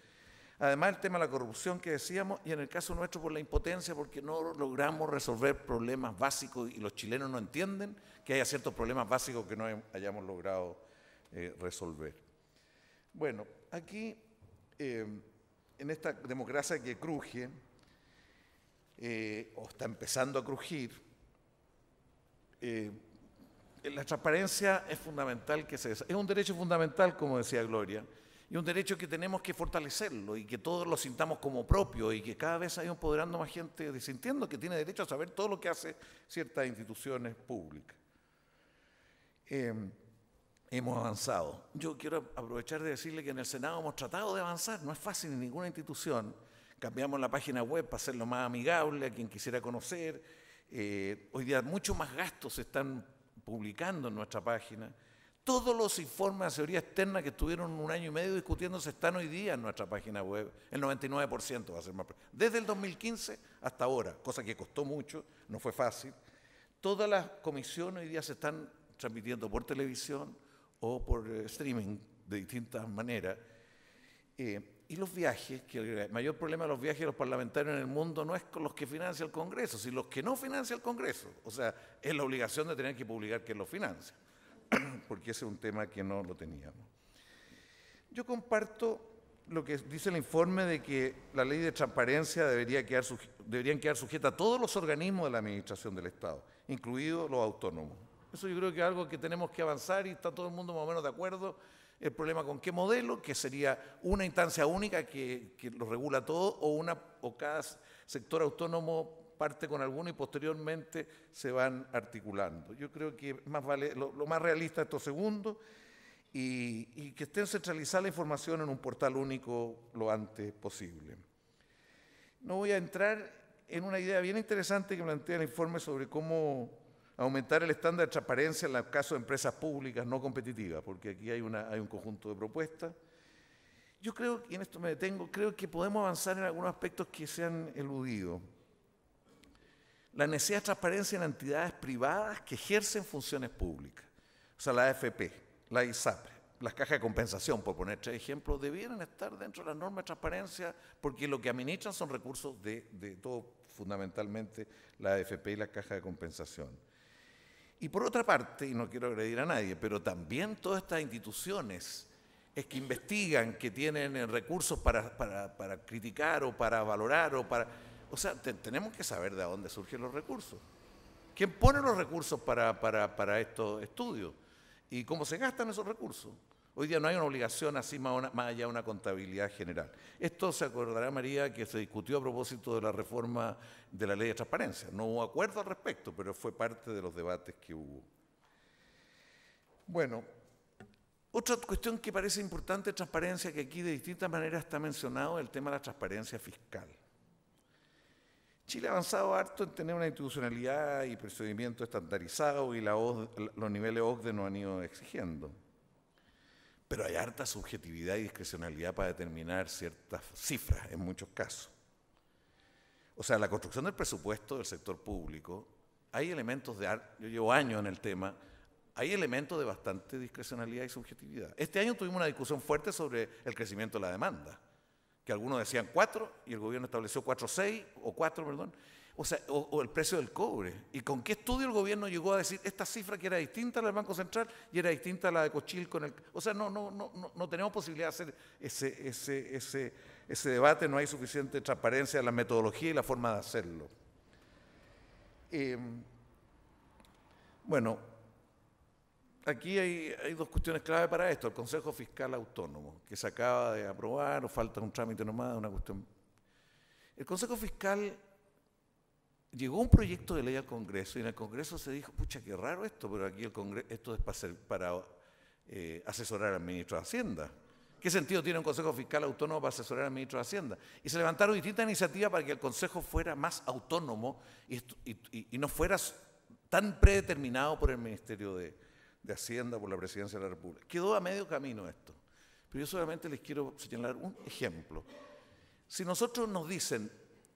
Además el tema de la corrupción que decíamos, y en el caso nuestro por la impotencia, porque no logramos resolver problemas básicos y los chilenos no entienden que haya ciertos problemas básicos que no hayamos logrado resolver. Bueno, aquí en esta democracia que cruje, o está empezando a crujir, la transparencia es fundamental es un derecho fundamental, como decía Gloria, y un derecho que tenemos que fortalecerlo y que todos lo sintamos como propio y que cada vez hay empoderando más gente sintiendo que tiene derecho a saber todo lo que hace ciertas instituciones públicas. Hemos avanzado. Yo quiero aprovechar de decirle que en el Senado hemos tratado de avanzar, no es fácil en ninguna institución. Cambiamos la página web para hacerlo más amigable a quien quisiera conocer. Hoy día muchos más gastos se están publicando en nuestra página. Todos los informes de seguridad externa que estuvieron 1 año y medio discutiéndose están hoy día en nuestra página web. El 99% va a ser más. Desde el 2015 hasta ahora, cosa que costó mucho, no fue fácil. Todas las comisiones hoy día se están transmitiendo por televisión o por streaming de distintas maneras. Y los viajes, que el mayor problema de los viajes de los parlamentarios en el mundo no es con los que financia el Congreso, sino los que no financia el Congreso. O sea, es la obligación de tener que publicar quién lo financia, porque ese es un tema que no lo teníamos. Yo comparto lo que dice el informe de que la ley de transparencia deberían quedar sujeta a todos los organismos de la administración del Estado, incluidos los autónomos. Eso yo creo que es algo que tenemos que avanzar y está todo el mundo más o menos de acuerdo, El problema con qué modelo, que sería una instancia única que lo regula todo, o cada sector autónomo parte con alguno y posteriormente se van articulando. Yo creo que más vale, lo más realista es esto segundo, y que esté centralizada la información en un portal único lo antes posible. No voy a entrar en una idea bien interesante que plantea el informe sobre cómo aumentar el estándar de transparencia en el caso de empresas públicas no competitivas, porque aquí hay un conjunto de propuestas. Yo creo, y en esto me detengo, creo que podemos avanzar en algunos aspectos que se han eludido. La necesidad de transparencia en entidades privadas que ejercen funciones públicas, o sea, la AFP, la ISAPRE, las cajas de compensación, por poner 3 ejemplos, debieran estar dentro de las normas de transparencia porque lo que administran son recursos de todo, fundamentalmente la AFP y las cajas de compensación. Y por otra parte, y no quiero agredir a nadie, pero también todas estas instituciones es que investigan, que tienen recursos para criticar o para valorar o sea, tenemos que saber de dónde surgen los recursos. ¿Quién pone los recursos para estos estudios? ¿Y cómo se gastan esos recursos? Hoy día no hay una obligación así más allá de una contabilidad general. Esto se acordará, María, que se discutió a propósito de la reforma de la ley de transparencia. No hubo acuerdo al respecto, pero fue parte de los debates que hubo. Bueno, otra cuestión que parece importante de transparencia, que aquí de distintas maneras está mencionado, es el tema de la transparencia fiscal. Chile ha avanzado harto en tener una institucionalidad y procedimiento estandarizado y los niveles OCDE nos han ido exigiendo. Pero hay harta subjetividad y discrecionalidad para determinar ciertas cifras en muchos casos. O sea, la construcción del presupuesto del sector público, hay elementos yo llevo años en el tema, hay elementos de bastante discrecionalidad y subjetividad. Este año tuvimos una discusión fuerte sobre el crecimiento de la demanda, que algunos decían 4 y el gobierno estableció 4,6 o 4, perdón, o sea, o el precio del cobre. ¿Y con qué estudio el gobierno llegó a decir esta cifra que era distinta a la del Banco Central y era distinta a la de Cochil con el? O sea, no tenemos posibilidad de hacer ese debate, no hay suficiente transparencia en la metodología y la forma de hacerlo. Bueno, aquí hay 2 cuestiones clave para esto. El Consejo Fiscal Autónomo, que se acaba de aprobar, o falta un trámite nomás, una cuestión. El Consejo Fiscal, llegó un proyecto de ley al Congreso y en el Congreso se dijo, pucha, qué raro esto, pero aquí esto es para asesorar al ministro de Hacienda. ¿Qué sentido tiene un Consejo Fiscal Autónomo para asesorar al ministro de Hacienda? Y se levantaron distintas iniciativas para que el Consejo fuera más autónomo y no fuera tan predeterminado por el Ministerio de Hacienda, por la Presidencia de la República. Quedó a medio camino esto. Pero yo solamente les quiero señalar un ejemplo. Si nosotros nos dicen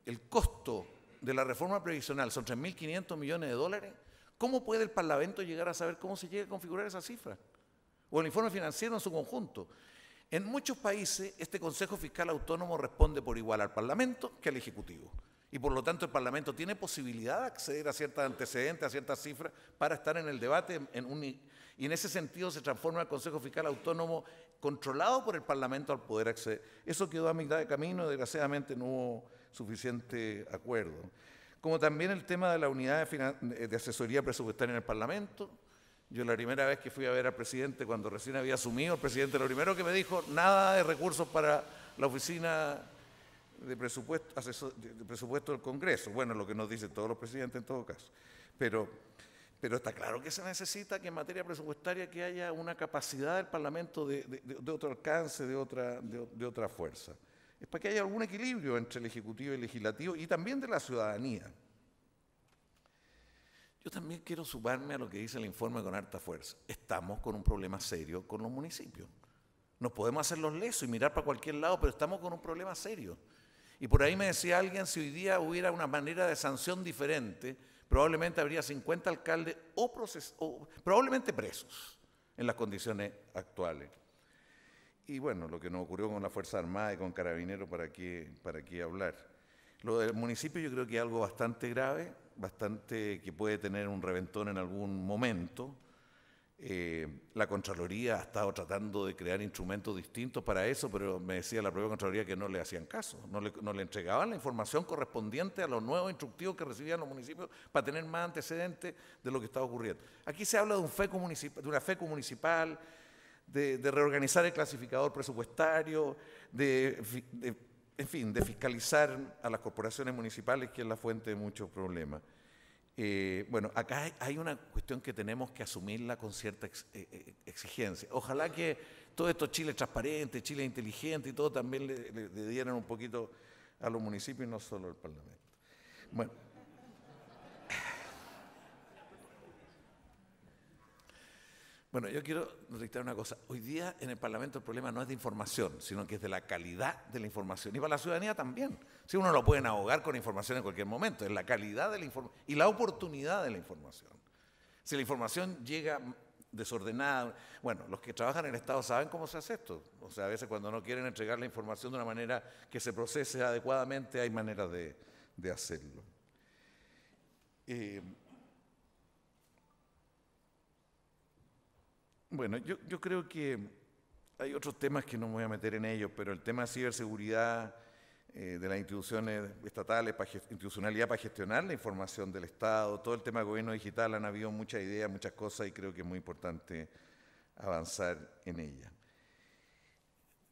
el costo de la reforma previsional son 3.500 millones de dólares, ¿cómo puede el Parlamento llegar a saber cómo se llega a configurar esa cifra? O el informe financiero en su conjunto. En muchos países, este Consejo Fiscal Autónomo responde por igual al Parlamento que al Ejecutivo. Y por lo tanto el Parlamento tiene posibilidad de acceder a ciertos antecedentes, a ciertas cifras, para estar en el debate. Y en ese sentido se transforma el Consejo Fiscal Autónomo controlado por el Parlamento al poder acceder. Eso quedó a mitad de camino y desgraciadamente no hubo suficiente acuerdo. Como también el tema de la unidad de asesoría presupuestaria en el Parlamento. Yo la primera vez que fui a ver al presidente, cuando recién había asumido, el presidente lo primero que me dijo, nada de recursos para la oficina de presupuesto del Congreso. Bueno, lo que nos dicen todos los presidentes en todo caso. Pero está claro que se necesita que en materia presupuestaria que haya una capacidad del Parlamento de otro alcance, de otra fuerza. Es para que haya algún equilibrio entre el Ejecutivo y el Legislativo y también de la ciudadanía. Yo también quiero sumarme a lo que dice el informe con harta fuerza. Estamos con un problema serio con los municipios. Nos podemos hacer los lesos y mirar para cualquier lado, pero estamos con un problema serio. Y por ahí me decía alguien, si hoy día hubiera una manera de sanción diferente, probablemente habría 50 alcaldes o probablemente presos en las condiciones actuales. Y bueno, lo que nos ocurrió con la Fuerza Armada y con Carabineros, ¿para qué hablar? Lo del municipio yo creo que es algo bastante grave, bastante que puede tener un reventón en algún momento. La Contraloría ha estado tratando de crear instrumentos distintos para eso, pero me decía la propia Contraloría que no le hacían caso, no le entregaban la información correspondiente a los nuevos instructivos que recibían los municipios para tener más antecedentes de lo que estaba ocurriendo. Aquí se habla de una FECO municipal, de reorganizar el clasificador presupuestario, en fin, de fiscalizar a las corporaciones municipales, que es la fuente de muchos problemas. Bueno, acá hay una cuestión que tenemos que asumirla con cierta exigencia. Ojalá que todo esto Chile transparente, Chile inteligente y todo también le dieran un poquito a los municipios y no solo al Parlamento. Bueno, yo quiero reiterar una cosa. Hoy día en el Parlamento el problema no es de información, sino que es de la calidad de la información. Y para la ciudadanía también. Si uno lo pueden ahogar con información en cualquier momento, es la calidad de la información y la oportunidad de la información. Si la información llega desordenada, bueno, los que trabajan en el Estado saben cómo se hace esto. O sea, a veces cuando no quieren entregar la información de una manera que se procese adecuadamente, hay maneras de hacerlo. Bueno, yo creo que hay otros temas que no me voy a meter en ellos, pero el tema de ciberseguridad de las instituciones estatales, institucionalidad para gestionar la información del Estado, todo el tema de gobierno digital, han habido muchas ideas, muchas cosas y creo que es muy importante avanzar en ella.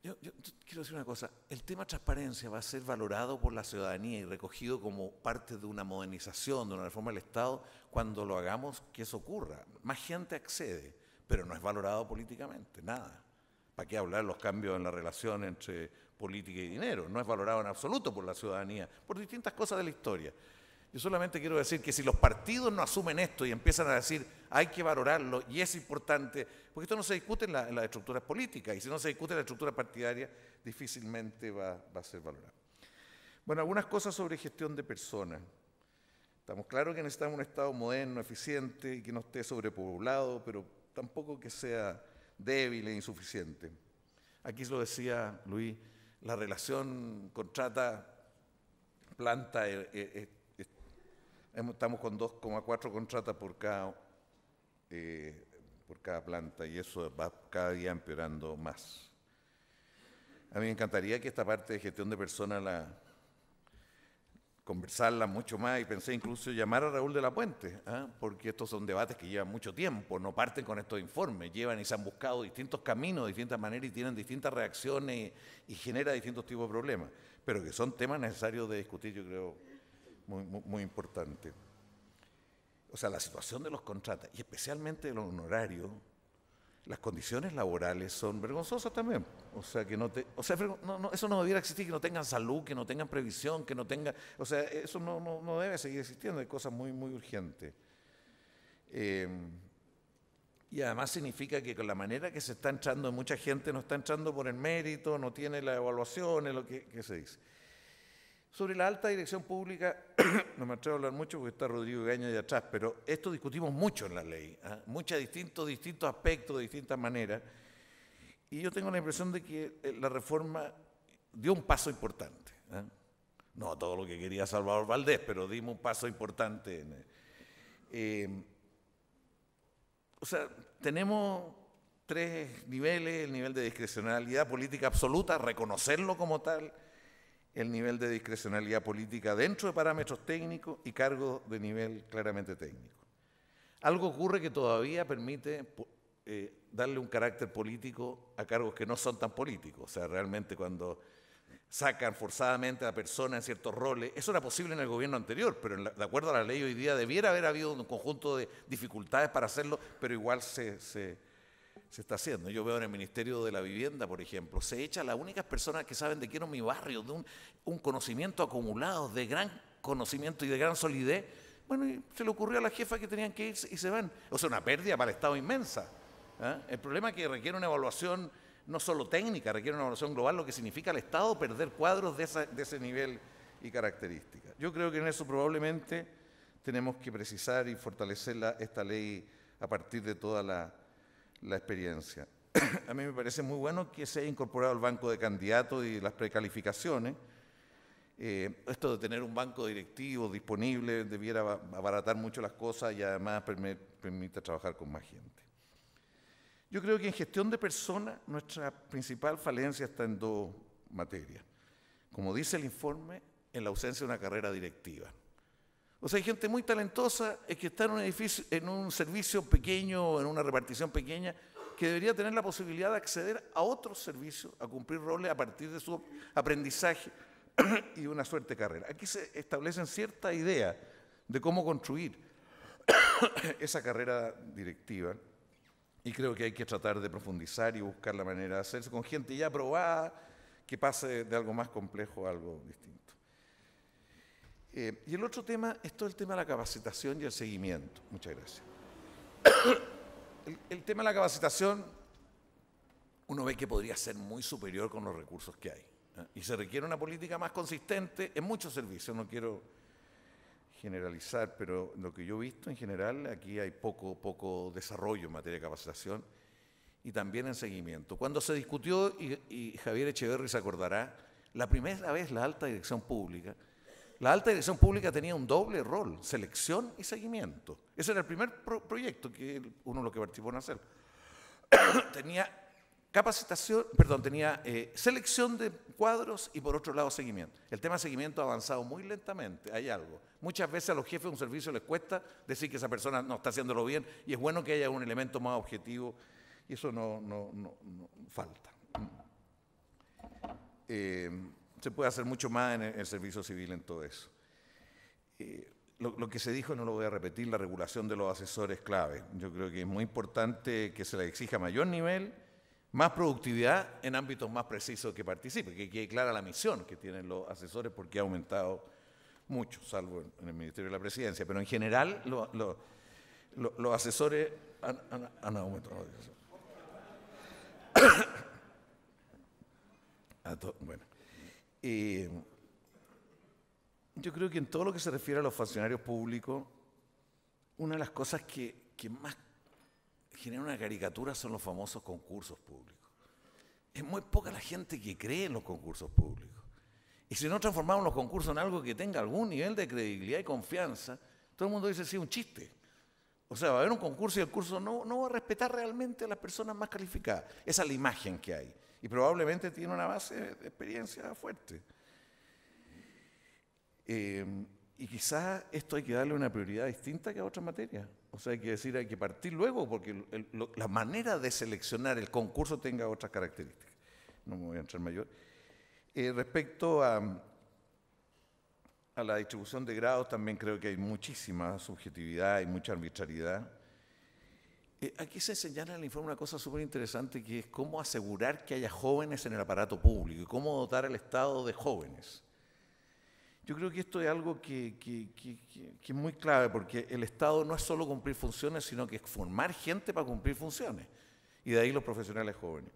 Yo quiero decir una cosa, el tema transparencia va a ser valorado por la ciudadanía y recogido como parte de una modernización, de una reforma del Estado, cuando lo hagamos que eso ocurra. Más gente accede, pero no es valorado políticamente, nada. ¿Para qué hablar los cambios en la relación entre política y dinero? No es valorado en absoluto por la ciudadanía, por distintas cosas de la historia. Yo solamente quiero decir que si los partidos no asumen esto y empiezan a decir hay que valorarlo y es importante, porque esto no se discute en las estructuras políticas y si no se discute en la estructura partidaria, difícilmente va a ser valorado. Bueno, algunas cosas sobre gestión de personas. Estamos claros que necesitamos un Estado moderno, eficiente y que no esté sobrepoblado, pero tampoco que sea débil e insuficiente. Aquí lo decía Luis, la relación contrata-planta, estamos con 2,4 contratas por cada planta y eso va cada día empeorando más. A mí me encantaría que esta parte de gestión de personas conversarla mucho más y pensé incluso llamar a Raúl de la Puente, porque estos son debates que llevan mucho tiempo, no parten con estos informes, llevan y se han buscado distintos caminos, distintas maneras y tienen distintas reacciones y genera distintos tipos de problemas, pero que son temas necesarios de discutir, yo creo, muy importante. O sea, la situación de los contratos y especialmente de los honorarios, las condiciones laborales son vergonzosas también. O sea, que eso no debiera existir, que no tengan salud, que no tengan previsión, que no tengan... O sea, eso no debe seguir existiendo, hay cosas muy urgentes. Y además significa que con la manera que se está entrando mucha gente, no está entrando por el mérito, no tiene las evaluaciones, lo que se dice. Sobre la alta dirección pública, no me atrevo a hablar mucho porque está Rodrigo Gaña de atrás, pero esto discutimos mucho en la ley, muchos distintos aspectos, de distintas maneras, y yo tengo la impresión de que la reforma dio un paso importante. No todo lo que quería Salvador Valdés, pero dimos un paso importante. O sea, tenemos 3 niveles, el nivel de discrecionalidad política absoluta, reconocerlo como tal, el nivel de discrecionalidad política dentro de parámetros técnicos y cargos de nivel claramente técnico. Algo ocurre que todavía permite darle un carácter político a cargos que no son tan políticos. O sea, realmente cuando sacan forzadamente a personas en ciertos roles, eso era posible en el gobierno anterior, pero de acuerdo a la ley hoy día debiera haber habido un conjunto de dificultades para hacerlo, pero igual se está haciendo. Yo veo en el Ministerio de la Vivienda, por ejemplo, se echa a las únicas personas que saben de quién es mi barrio, de un conocimiento acumulado, de gran conocimiento y de gran solidez. Bueno, y se le ocurrió a la jefa que tenían que irse y se van. O sea, una pérdida para el Estado inmensa. El problema es que requiere una evaluación no solo técnica, requiere una evaluación global, lo que significa al Estado perder cuadros de ese nivel y características. Yo creo que en eso probablemente tenemos que precisar y fortalecer esta ley a partir de toda la experiencia. A mí me parece muy bueno que se haya incorporado el banco de candidatos y las precalificaciones. Esto de tener un banco directivo disponible debiera abaratar mucho las cosas y además permite trabajar con más gente. Yo creo que en gestión de personas nuestra principal falencia está en 2 materias. Como dice el informe, en la ausencia de una carrera directiva. O sea, hay gente muy talentosa que está en un edificio, en un servicio pequeño, en una repartición pequeña, que debería tener la posibilidad de acceder a otros servicios, a cumplir roles a partir de su aprendizaje y una suerte de carrera. Aquí se establecen ciertas ideas de cómo construir esa carrera directiva y creo que hay que tratar de profundizar y buscar la manera de hacerse con gente ya probada, que pase de algo más complejo a algo distinto. Y el otro tema es todo el tema de la capacitación y el seguimiento. Muchas gracias. El tema de la capacitación, uno ve que podría ser muy superior con los recursos que hay, ¿eh? Y se requiere una política más consistente en muchos servicios. No quiero generalizar, pero lo que yo he visto en general, aquí hay poco desarrollo en materia de capacitación y también en seguimiento. Cuando se discutió, y Javier Echeverri se acordará, la primera vez la alta dirección pública tenía un doble rol, selección y seguimiento. Ese era el primer proyecto que uno lo que participó en hacer. Tenía tenía selección de cuadros y por otro lado seguimiento. El tema de seguimiento ha avanzado muy lentamente, hay algo. Muchas veces a los jefes de un servicio les cuesta decir que esa persona no está haciéndolo bien y es bueno que haya un elemento más objetivo y eso no falta. Se puede hacer mucho más en el servicio civil en todo eso. Lo que se dijo, no lo voy a repetir, la regulación de los asesores clave. Yo creo que es muy importante que se les exija mayor nivel, más productividad en ámbitos más precisos que participen, que quede clara la misión que tienen los asesores porque ha aumentado mucho, salvo en el Ministerio de la Presidencia, pero en general los asesores han aumentado. Bueno. Yo creo que en todo lo que se refiere a los funcionarios públicos, una de las cosas que más genera una caricatura son los famosos concursos públicos. Es muy poca la gente que cree en los concursos públicos. Y si no transformamos los concursos en algo que tenga algún nivel de credibilidad y confianza, todo el mundo dice, sí, un chiste. O sea, va a haber un concurso y el curso no va a respetar realmente a las personas más calificadas. Esa es la imagen que hay. Y probablemente tiene una base de experiencia fuerte. Y quizás esto hay que darle una prioridad distinta que a otras materias. O sea, hay que decir, hay que partir luego, porque la manera de seleccionar el concurso tenga otras características. No me voy a entrar mayor. Respecto a la distribución de grados, también creo que hay muchísima subjetividad y mucha arbitrariedad. Aquí se señala en el informe una cosa súper interesante, que es cómo asegurar que haya jóvenes en el aparato público y cómo dotar al Estado de jóvenes. Yo creo que esto es algo que es muy clave, porque el Estado no es solo cumplir funciones, sino que es formar gente para cumplir funciones, y de ahí los profesionales jóvenes.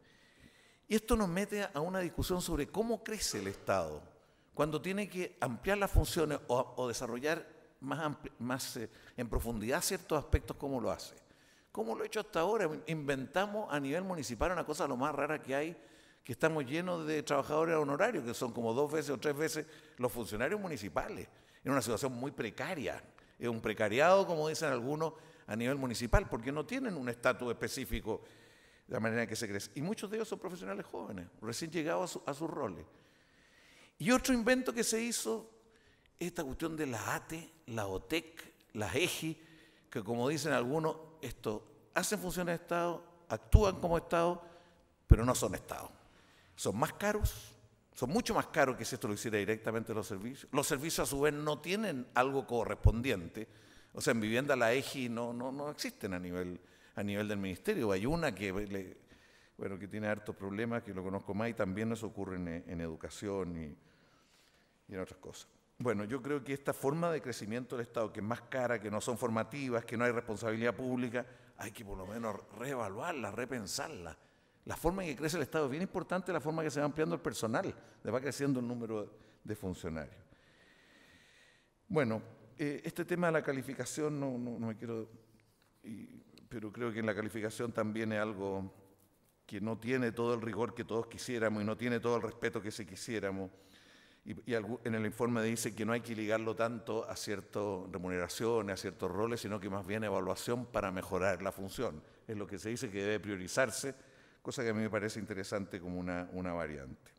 Y esto nos mete a una discusión sobre cómo crece el Estado, cuando tiene que ampliar las funciones o desarrollar más en profundidad ciertos aspectos, ¿cómo lo hace? ¿Cómo lo he hecho hasta ahora? Inventamos a nivel municipal una cosa lo más rara que hay, que estamos llenos de trabajadores honorarios, que son como 2 veces o 3 veces los funcionarios municipales, en una situación muy precaria. Es un precariado, como dicen algunos, a nivel municipal, porque no tienen un estatus específico de la manera en que se crece. Y muchos de ellos son profesionales jóvenes, recién llegados a sus roles. Y otro invento que se hizo es esta cuestión de la ATE, la OTEC, las EGI, que como dicen algunos, hacen funciones de Estado, actúan como Estado, pero no son Estado. Son más caros, son mucho más caros que si esto lo hiciera directamente los servicios. Los servicios a su vez no tienen algo correspondiente. O sea, en vivienda la EGI no existen a nivel del ministerio. Hay una que tiene hartos problemas, que lo conozco más, y también eso ocurre en educación y en otras cosas. Bueno, yo creo que esta forma de crecimiento del Estado, que es más cara, que no son formativas, que no hay responsabilidad pública, hay que por lo menos reevaluarla, repensarla. La forma en que crece el Estado es bien importante, la forma en que se va ampliando el personal, le va creciendo el número de funcionarios. Bueno, este tema de la calificación no me quiero... pero creo que en la calificación también es algo que no tiene todo el rigor que todos quisiéramos y no tiene todo el respeto que se quisiéramos. Y en el informe dice que no hay que ligarlo tanto a ciertas remuneraciones, a ciertos roles, sino que más bien evaluación para mejorar la función. Es lo que se dice que debe priorizarse, cosa que a mí me parece interesante como una variante.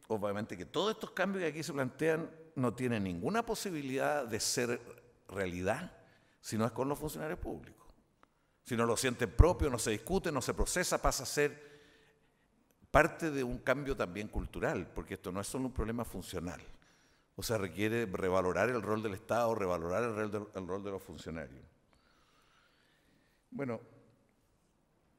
Obviamente que todos estos cambios que aquí se plantean no tienen ninguna posibilidad de ser realidad si no es con los funcionarios públicos. Si no lo sienten propio, no se discute, no se procesa, pasa a ser parte de un cambio también cultural, porque esto no es solo un problema funcional. O sea, requiere revalorar el rol del Estado, revalorar el rol de los funcionarios. Bueno,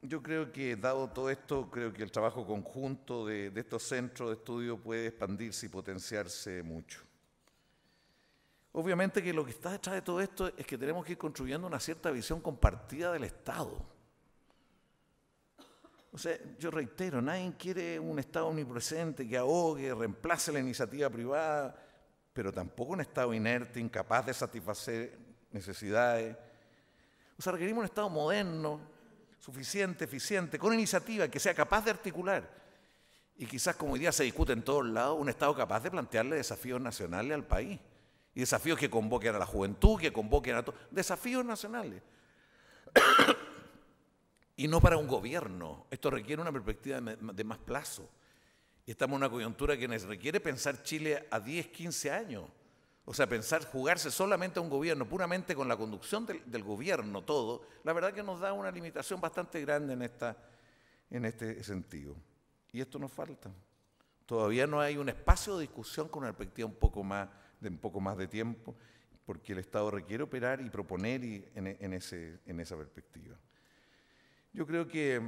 yo creo que, dado todo esto, creo que el trabajo conjunto de estos centros de estudio puede expandirse y potenciarse mucho. Obviamente que lo que está detrás de todo esto es que tenemos que ir construyendo una cierta visión compartida del Estado. O sea, yo reitero, nadie quiere un Estado omnipresente que ahogue, reemplace la iniciativa privada, pero tampoco un Estado inerte, incapaz de satisfacer necesidades. O sea, requerimos un Estado moderno, suficiente, eficiente, con iniciativa, que sea capaz de articular. Y quizás, como hoy día se discute en todos lados, un Estado capaz de plantearle desafíos nacionales al país. Y desafíos que convoquen a la juventud, que convoquen a todos. Desafíos nacionales. Y no para un gobierno. Esto requiere una perspectiva de más plazo. Y estamos en una coyuntura que nos requiere pensar Chile a 10, 15 años. O sea, jugarse solamente a un gobierno, puramente con la conducción del gobierno todo, la verdad que nos da una limitación bastante grande en este sentido. Y esto nos falta. Todavía no hay un espacio de discusión con una perspectiva un poco más de tiempo, porque el Estado requiere operar y proponer en esa perspectiva. Yo creo que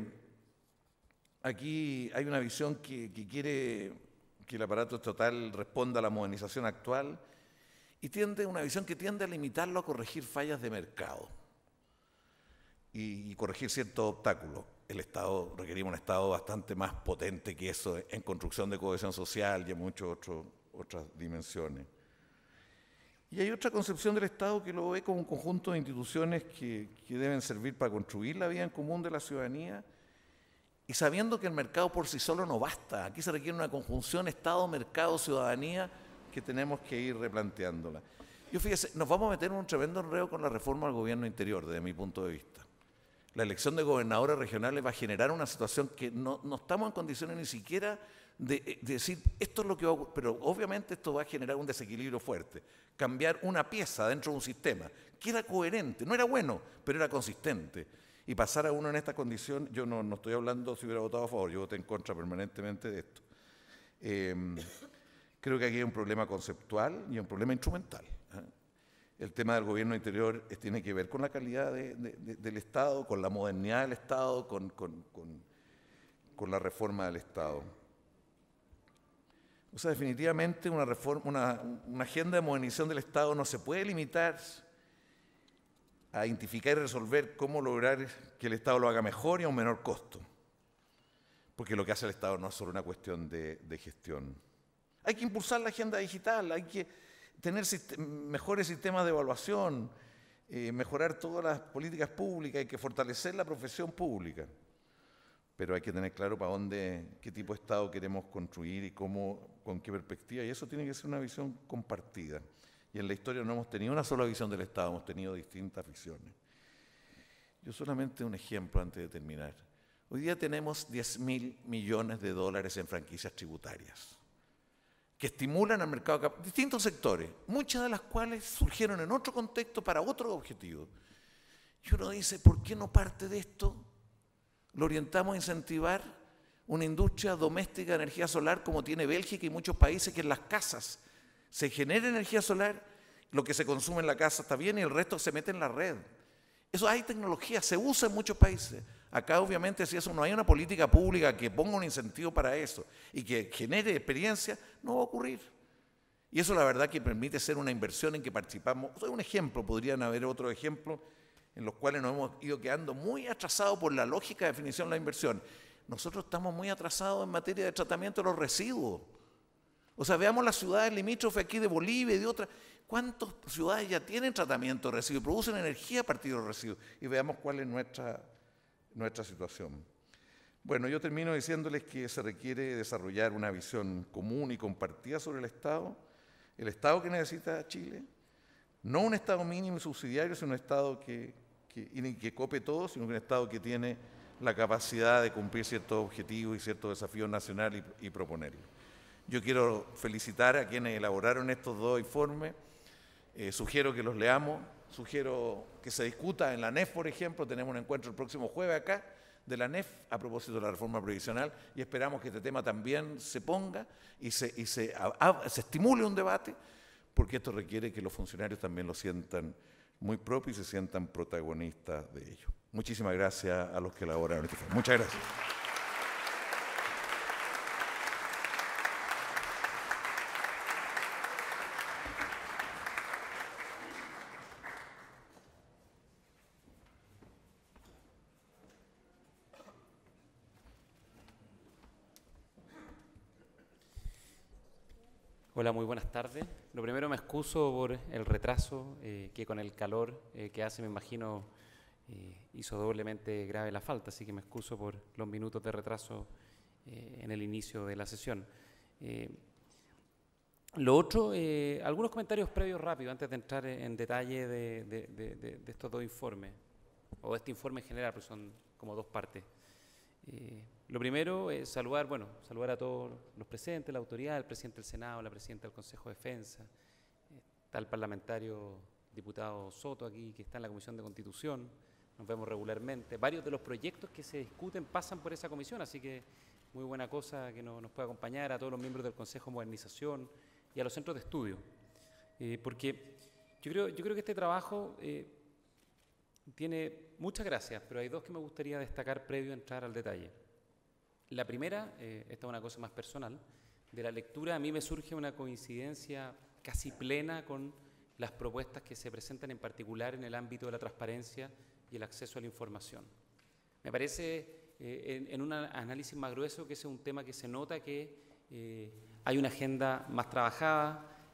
aquí hay una visión que quiere que el aparato estatal responda a la modernización actual y una visión que tiende a limitarlo a corregir fallas de mercado y corregir ciertos obstáculos. Requerimos un Estado bastante más potente que eso en construcción de cohesión social y en muchas otras dimensiones. Y hay otra concepción del Estado que lo ve como un conjunto de instituciones que deben servir para construir la vida en común de la ciudadanía y sabiendo que el mercado por sí solo no basta. Aquí se requiere una conjunción Estado, mercado, ciudadanía que tenemos que ir replanteándola. Fíjese, nos vamos a meter en un tremendo enredo con la reforma del gobierno interior, desde mi punto de vista. La elección de gobernadores regionales va a generar una situación que no estamos en condiciones ni siquiera de decir esto es lo que va a ocurrir, pero obviamente esto va a generar un desequilibrio fuerte. Cambiar una pieza dentro de un sistema que era coherente, no era bueno, pero era consistente. Y pasar a uno en esta condición, yo no estoy hablando si hubiera votado a favor, yo voté en contra permanentemente de esto. Creo que aquí hay un problema conceptual y un problema instrumental. El tema del gobierno interior tiene que ver con la calidad del Estado, con la modernidad del Estado, con la reforma del Estado. O sea, definitivamente una agenda de modernización del Estado no se puede limitar a identificar y resolver cómo lograr que el Estado lo haga mejor y a un menor costo. Porque lo que hace el Estado no es solo una cuestión de gestión. Hay que impulsar la agenda digital, hay que tener mejores sistemas de evaluación, mejorar todas las políticas públicas, hay que fortalecer la profesión pública. Pero hay que tener claro qué tipo de Estado queremos construir y con qué perspectiva. Y eso tiene que ser una visión compartida. Y en la historia no hemos tenido una sola visión del Estado, hemos tenido distintas visiones. Yo solamente un ejemplo antes de terminar. Hoy día tenemos 10.000 millones de dólares en franquicias tributarias que estimulan al mercado, distintos sectores, muchas de las cuales surgieron en otro contexto para otro objetivo. Y uno dice, ¿por qué no parte de esto? Lo orientamos a incentivar una industria doméstica de energía solar como tiene Bélgica y muchos países, que en las casas se genera energía solar, lo que se consume en la casa está bien y el resto se mete en la red. Eso hay tecnología, se usa en muchos países. Acá obviamente si eso no hay una política pública que ponga un incentivo para eso y que genere experiencia, no va a ocurrir. Y eso la verdad que permite ser una inversión en que participamos. O sea, un ejemplo, podrían haber otros ejemplos en los cuales nos hemos ido quedando muy atrasados por la lógica de definición de la inversión. Nosotros estamos muy atrasados en materia de tratamiento de los residuos. O sea, veamos las ciudades limítrofes aquí de Bolivia y de otras. ¿Cuántas ciudades ya tienen tratamiento de residuos, producen energía a partir de los residuos? Y veamos cuál es nuestra situación. Bueno, yo termino diciéndoles que se requiere desarrollar una visión común y compartida sobre el Estado que necesita Chile, no un Estado mínimo y subsidiario, sino un Estado que cope todo, sino un Estado que tiene la capacidad de cumplir ciertos objetivos y ciertos desafíos nacionales y proponerlos. Yo quiero felicitar a quienes elaboraron estos dos informes, sugiero que los leamos, sugiero que se discuta en la NEF, por ejemplo. Tenemos un encuentro el próximo jueves acá de la NEF a propósito de la reforma previsional y esperamos que este tema también se ponga y se estimule un debate, porque esto requiere que los funcionarios también lo sientan muy propio y se sientan protagonistas de ello. Muchísimas gracias a los que elaboraron este informe. Muchas gracias. Hola, muy buenas tardes. Lo primero, me excuso por el retraso, que con el calor que hace, me imagino, hizo doblemente grave la falta, así que me excuso por los minutos de retraso en el inicio de la sesión. Lo otro, algunos comentarios previos rápidos antes de entrar en detalle de estos dos informes, o de este informe en general, porque son como dos partes. Lo primero es saludar a todos los presentes, la autoridad, el presidente del Senado, la presidenta del Consejo de Defensa, está el parlamentario diputado Soto aquí, que está en la Comisión de Constitución, nos vemos regularmente. Varios de los proyectos que se discuten pasan por esa comisión, así que muy buena cosa que nos pueda acompañar, a todos los miembros del Consejo de Modernización y a los centros de estudio. Porque yo creo que este trabajo tiene muchas gracias, pero hay dos que me gustaría destacar previo a entrar al detalle. La primera, esta es una cosa más personal, de la lectura a mí me surge una coincidencia casi plena con las propuestas que se presentan en particular en el ámbito de la transparencia y el acceso a la información. Me parece, en un análisis más grueso, que ese es un tema que se nota que hay una agenda más trabajada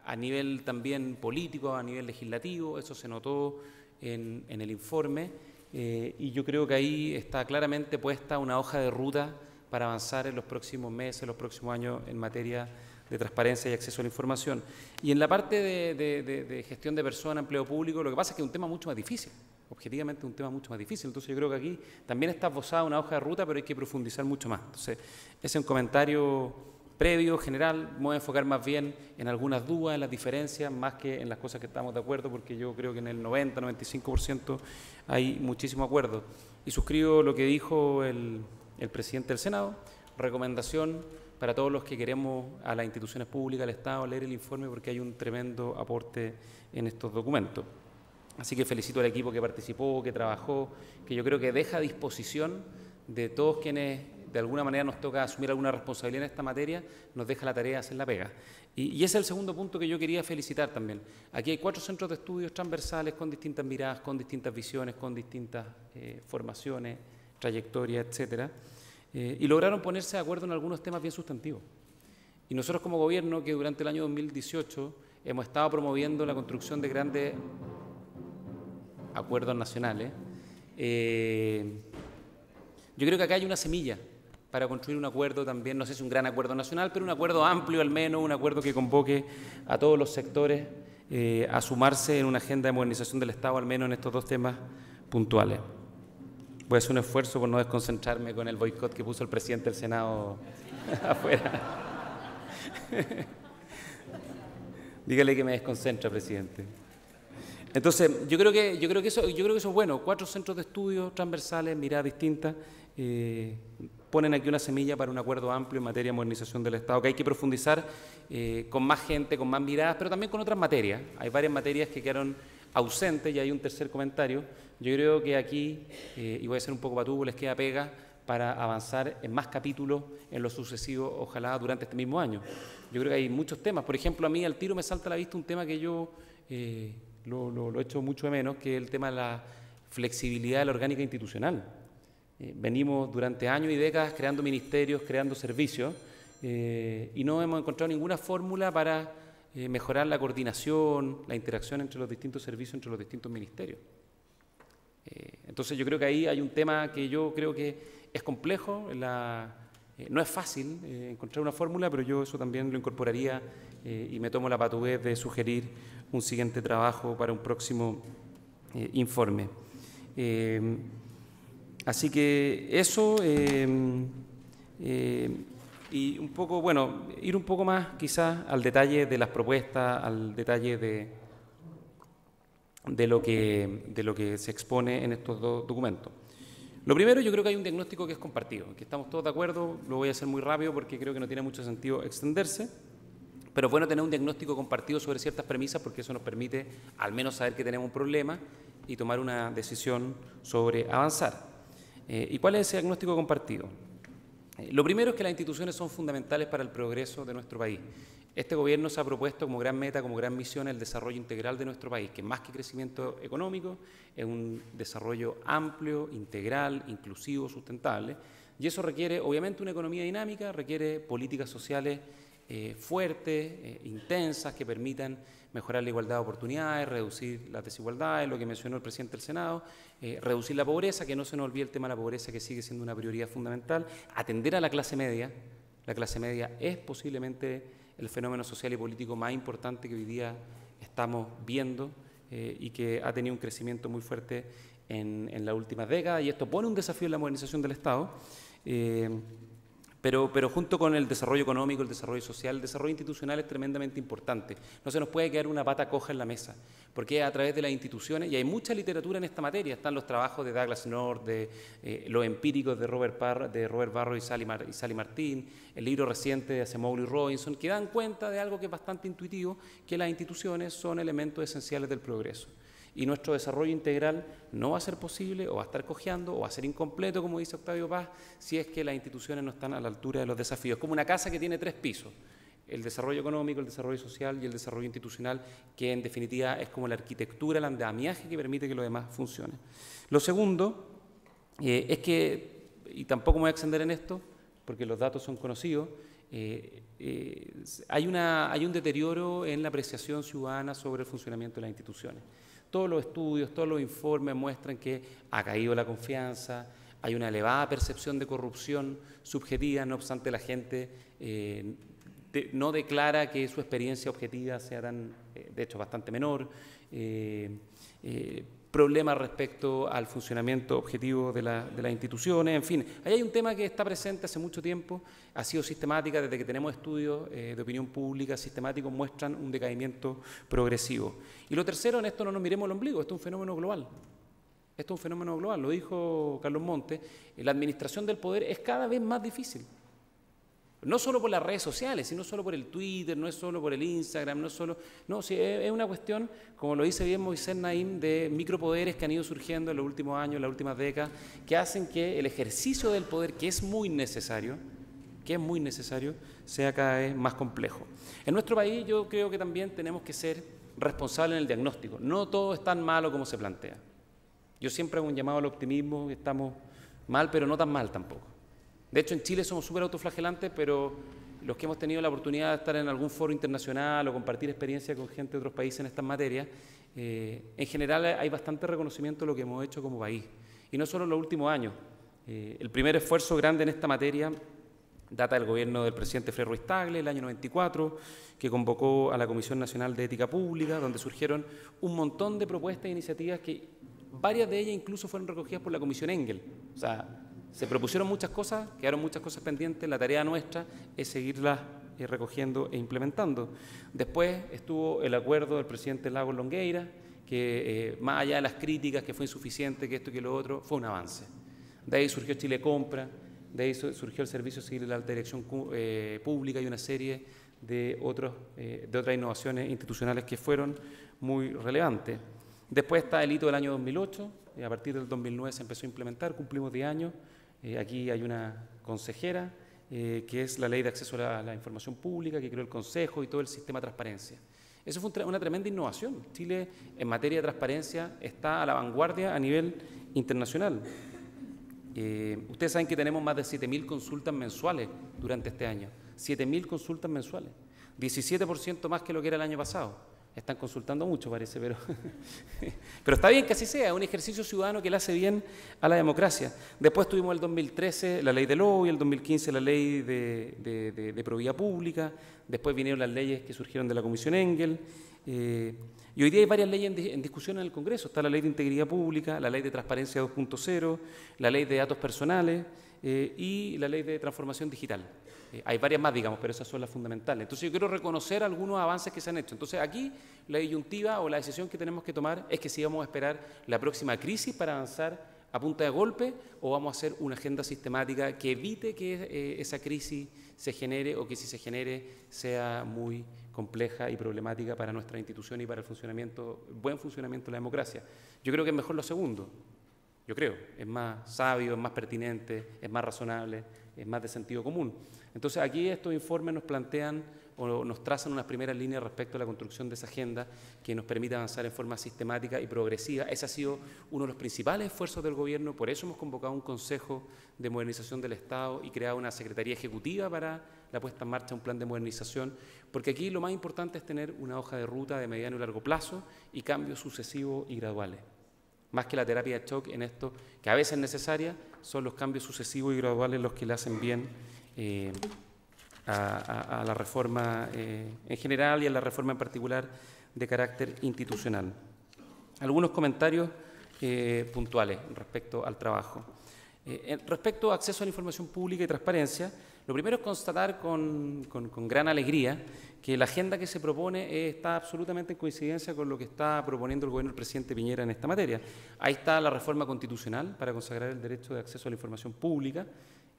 a nivel también político, a nivel legislativo, eso se notó en el informe, y yo creo que ahí está claramente puesta una hoja de ruta para avanzar en los próximos meses, los próximos años en materia de transparencia y acceso a la información. Y en la parte de gestión de personas, empleo público, lo que pasa es que es un tema mucho más difícil, objetivamente un tema mucho más difícil. Entonces yo creo que aquí también está esbozada una hoja de ruta, pero hay que profundizar mucho más. Entonces ese es un comentario previo, general. Me voy a enfocar más bien en algunas dudas, en las diferencias, más que en las cosas que estamos de acuerdo, porque yo creo que en el 90-95% hay muchísimo acuerdo. Y suscribo lo que dijo el presidente del Senado, recomendación para todos los que queremos a las instituciones públicas, al Estado, leer el informe, porque hay un tremendo aporte en estos documentos. Así que felicito al equipo que participó, que trabajó, que yo creo que deja a disposición de todos quienes de alguna manera nos toca asumir alguna responsabilidad en esta materia, nos deja la tarea de hacer la pega. Y ese es el segundo punto que yo quería felicitar también. Aquí hay 4 centros de estudios transversales con distintas miradas, con distintas visiones, con distintas formaciones, trayectorias, etcétera, y lograron ponerse de acuerdo en algunos temas bien sustantivos. Y nosotros como gobierno, que durante el año 2018 hemos estado promoviendo la construcción de grandes acuerdos nacionales, yo creo que acá hay una semilla para construir un acuerdo también, no sé si un gran acuerdo nacional, pero un acuerdo amplio al menos, un acuerdo que convoque a todos los sectores a sumarse en una agenda de modernización del Estado, al menos en estos dos temas puntuales. Voy a hacer un esfuerzo por no desconcentrarme con el boicot que puso el presidente del Senado afuera. Dígale que me desconcentra, presidente. Entonces, yo creo que eso es bueno. 4 centros de estudio transversales, miradas distintas, ponen aquí una semilla para un acuerdo amplio en materia de modernización del Estado, que hay que profundizar con más gente, con más miradas, pero también con otras materias. Hay varias materias que quedaron ausentes y hay un tercer comentario. Yo creo que aquí, y voy a ser un poco patudo, les queda pega para avanzar en más capítulos en lo sucesivo, ojalá durante este mismo año. Yo creo que hay muchos temas. Por ejemplo, a mí al tiro me salta a la vista un tema que yo lo echo mucho de menos, que es el tema de la flexibilidad de la orgánica institucional. Venimos durante años y décadas creando ministerios, creando servicios, y no hemos encontrado ninguna fórmula para mejorar la coordinación, la interacción entre los distintos servicios, entre los distintos ministerios. Entonces yo creo que ahí hay un tema que yo creo que es complejo, no es fácil encontrar una fórmula, pero yo eso también lo incorporaría y me tomo la patudez de sugerir un siguiente trabajo para un próximo informe. Así que eso, y un poco, bueno, ir un poco más quizás al detalle de las propuestas, al detalle de lo que se expone en estos dos documentos. Lo primero, yo creo que hay un diagnóstico que es compartido, que estamos todos de acuerdo, lo voy a hacer muy rápido porque creo que no tiene mucho sentido extenderse, pero es bueno tener un diagnóstico compartido sobre ciertas premisas porque eso nos permite al menos saber que tenemos un problema y tomar una decisión sobre avanzar. ¿Y cuál es ese diagnóstico compartido? Lo primero es que las instituciones son fundamentales para el progreso de nuestro país. Este gobierno se ha propuesto como gran meta, como gran misión, el desarrollo integral de nuestro país, que más que crecimiento económico es un desarrollo amplio, integral, inclusivo, sustentable. Y eso requiere, obviamente, una economía dinámica, requiere políticas sociales fuertes, intensas, que permitan mejorar la igualdad de oportunidades, reducir las desigualdades, lo que mencionó el presidente del Senado, reducir la pobreza, que no se nos olvide el tema de la pobreza, que sigue siendo una prioridad fundamental, atender a la clase media. La clase media es posiblemente el fenómeno social y político más importante que hoy día estamos viendo y que ha tenido un crecimiento muy fuerte en la última década, y esto pone un desafío en la modernización del Estado. Pero junto con el desarrollo económico, el desarrollo social, el desarrollo institucional es tremendamente importante. No se nos puede quedar una pata coja en la mesa, porque a través de las instituciones, y hay mucha literatura en esta materia, están los trabajos de Douglas North, de los empíricos de Robert Barro y Sally Martin, el libro reciente de Acemoglu y Robinson, que dan cuenta de algo que es bastante intuitivo, que las instituciones son elementos esenciales del progreso. Y nuestro desarrollo integral no va a ser posible, o va a estar cojeando, o va a ser incompleto, como dice Octavio Paz, si es que las instituciones no están a la altura de los desafíos. Es como una casa que tiene 3 pisos, el desarrollo económico, el desarrollo social y el desarrollo institucional, que en definitiva es como la arquitectura, el andamiaje que permite que lo demás funcione. Lo segundo es que, y tampoco me voy a extender en esto, porque los datos son conocidos, hay un deterioro en la apreciación ciudadana sobre el funcionamiento de las instituciones. Todos los estudios, todos los informes muestran que ha caído la confianza, hay una elevada percepción de corrupción subjetiva, no obstante la gente no declara que su experiencia objetiva sea de hecho bastante menor, problemas respecto al funcionamiento objetivo de las instituciones, en fin. Ahí hay un tema que está presente hace mucho tiempo, ha sido sistemática desde que tenemos estudios de opinión pública sistemáticos, muestran un decaimiento progresivo. Y lo tercero, en esto no nos miremos el ombligo, esto es un fenómeno global. Esto es un fenómeno global, lo dijo Carlos Montes, la administración del poder es cada vez más difícil. No solo por las redes sociales, sino solo por el Twitter, no es solo por el Instagram, sí, es una cuestión, como lo dice bien Moisés Naim, de micropoderes que han ido surgiendo en los últimos años, en las últimas décadas, que hacen que el ejercicio del poder, que es muy necesario, sea cada vez más complejo. En nuestro país yo creo que también tenemos que ser responsables en el diagnóstico. No todo es tan malo como se plantea. Yo siempre hago un llamado al optimismo, que estamos mal, pero no tan mal tampoco. De hecho, en Chile somos súper autoflagelantes, pero los que hemos tenido la oportunidad de estar en algún foro internacional o compartir experiencia con gente de otros países en estas materias, en general hay bastante reconocimiento de lo que hemos hecho como país. Y no solo en los últimos años. El primer esfuerzo grande en esta materia data del gobierno del presidente Frei Ruiz-Tagle, el año 94, que convocó a la Comisión Nacional de Ética Pública, donde surgieron un montón de propuestas e iniciativas que varias de ellas incluso fueron recogidas por la Comisión Engel. O sea, se propusieron muchas cosas, quedaron muchas cosas pendientes, la tarea nuestra es seguirlas recogiendo e implementando. Después estuvo el acuerdo del presidente Lagos Longueira, que más allá de las críticas, que fue insuficiente, que esto y que lo otro, fue un avance. De ahí surgió Chile Compra, de ahí surgió el Servicio Civil de la Alta Dirección Pública y una serie de otras innovaciones institucionales que fueron muy relevantes. Después está el hito del año 2008, y a partir del 2009 se empezó a implementar, cumplimos 10 años. Aquí hay una consejera, que es la Ley de Acceso a la Información Pública, que creó el Consejo y todo el sistema de transparencia. Eso fue una tremenda innovación. Chile, en materia de transparencia, está a la vanguardia a nivel internacional. Ustedes saben que tenemos más de 7.000 consultas mensuales durante este año. 7.000 consultas mensuales. 17% más que lo que era el año pasado. Están consultando mucho, parece, pero está bien que así sea, es un ejercicio ciudadano que le hace bien a la democracia. Después tuvimos el 2013 la ley del lobby, el 2015 la ley de probidad pública, después vinieron las leyes que surgieron de la Comisión Engel, y hoy día hay varias leyes en discusión en el Congreso. Está la ley de integridad pública, la ley de transparencia 2.0, la ley de datos personales y la ley de transformación digital. Hay varias más, digamos, pero esas son las fundamentales. Entonces yo quiero reconocer algunos avances que se han hecho. Entonces aquí la disyuntiva o la decisión que tenemos que tomar es que si vamos a esperar la próxima crisis para avanzar a punta de golpe o vamos a hacer una agenda sistemática que evite que esa crisis se genere o que si se genere sea muy compleja y problemática para nuestra institución y para el buen funcionamiento de la democracia. Yo creo que es mejor lo segundo. Yo creo, es más sabio, es más pertinente, es más razonable, es más de sentido común. Entonces aquí estos informes nos plantean o nos trazan unas primeras líneas respecto a la construcción de esa agenda que nos permite avanzar en forma sistemática y progresiva. Ese ha sido uno de los principales esfuerzos del gobierno, por eso hemos convocado un Consejo de Modernización del Estado y creado una Secretaría Ejecutiva para la puesta en marcha de un plan de modernización, porque aquí lo más importante es tener una hoja de ruta de mediano y largo plazo y cambios sucesivos y graduales. Más que la terapia de shock en esto, que a veces es necesaria, son los cambios sucesivos y graduales los que le hacen bien a la reforma en general y a la reforma en particular de carácter institucional. Algunos comentarios puntuales respecto al trabajo. Respecto a acceso a la información pública y transparencia, lo primero es constatar con gran alegría que la agenda que se propone está absolutamente en coincidencia con lo que está proponiendo el gobierno del presidente Piñera en esta materia. Ahí está la reforma constitucional para consagrar el derecho de acceso a la información pública.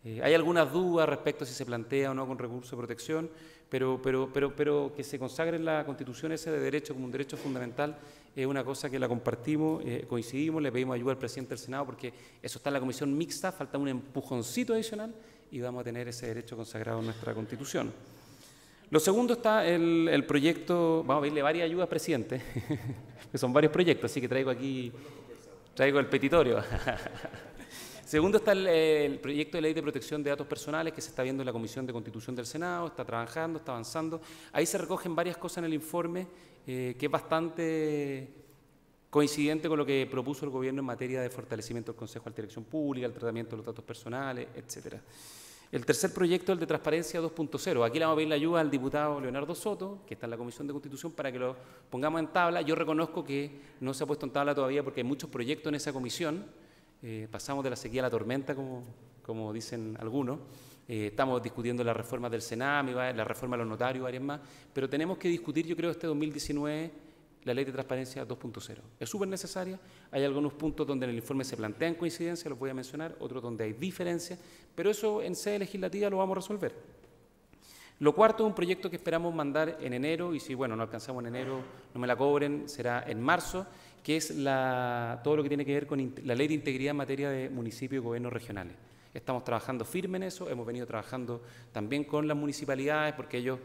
Hay algunas dudas respecto a si se plantea o no con recurso de protección, pero que se consagre en la Constitución ese de derecho como un derecho fundamental es una cosa que la compartimos, coincidimos, le pedimos ayuda al presidente del Senado porque eso está en la comisión mixta, falta un empujoncito adicional y vamos a tener ese derecho consagrado en nuestra Constitución. Lo segundo está el proyecto, vamos a pedirle varias ayudas al presidente, que son varios proyectos, así que traigo el petitorio. Segundo está el proyecto de ley de protección de datos personales que se está viendo en la Comisión de Constitución del Senado, está trabajando, está avanzando. Ahí se recogen varias cosas en el informe que es bastante coincidente con lo que propuso el gobierno en materia de fortalecimiento del Consejo de Alta Dirección Pública, el tratamiento de los datos personales, etcétera. El tercer proyecto es el de Transparencia 2.0. Aquí le vamos a pedir la ayuda al diputado Leonardo Soto, que está en la Comisión de Constitución, para que lo pongamos en tabla. Yo reconozco que no se ha puesto en tabla todavía porque hay muchos proyectos en esa comisión. Pasamos de la sequía a la tormenta, como dicen algunos. Estamos discutiendo las reformas del Sename, la reforma de los notarios, varias más, pero tenemos que discutir, yo creo, este 2019, la Ley de Transparencia 2.0. Es súper necesaria, hay algunos puntos donde en el informe se plantean coincidencias, los voy a mencionar, otros donde hay diferencias, pero eso en sede legislativa lo vamos a resolver. Lo cuarto es un proyecto que esperamos mandar en enero, y si no alcanzamos en enero, no me la cobren, será en marzo, que es todo lo que tiene que ver con la Ley de Integridad en materia de municipios y gobiernos regionales. Estamos trabajando firme en eso, hemos venido trabajando también con las municipalidades, porque yo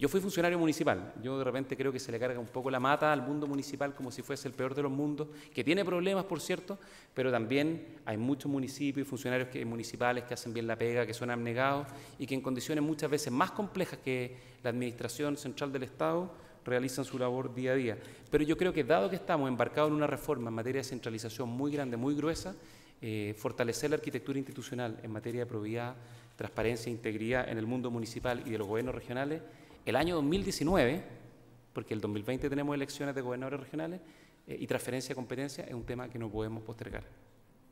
fui funcionario municipal, yo de repente creo que se le carga un poco la mata al mundo municipal como si fuese el peor de los mundos, que tiene problemas, por cierto, pero también hay muchos municipios y funcionarios municipales que hacen bien la pega, que son abnegados y que en condiciones muchas veces más complejas que la administración central del Estado realizan su labor día a día. Pero yo creo que dado que estamos embarcados en una reforma en materia de centralización muy grande, muy gruesa, fortalecer la arquitectura institucional en materia de probidad, transparencia e integridad en el mundo municipal y de los gobiernos regionales, el año 2019, porque el 2020 tenemos elecciones de gobernadores regionales y transferencia de competencia, es un tema que no podemos postergar.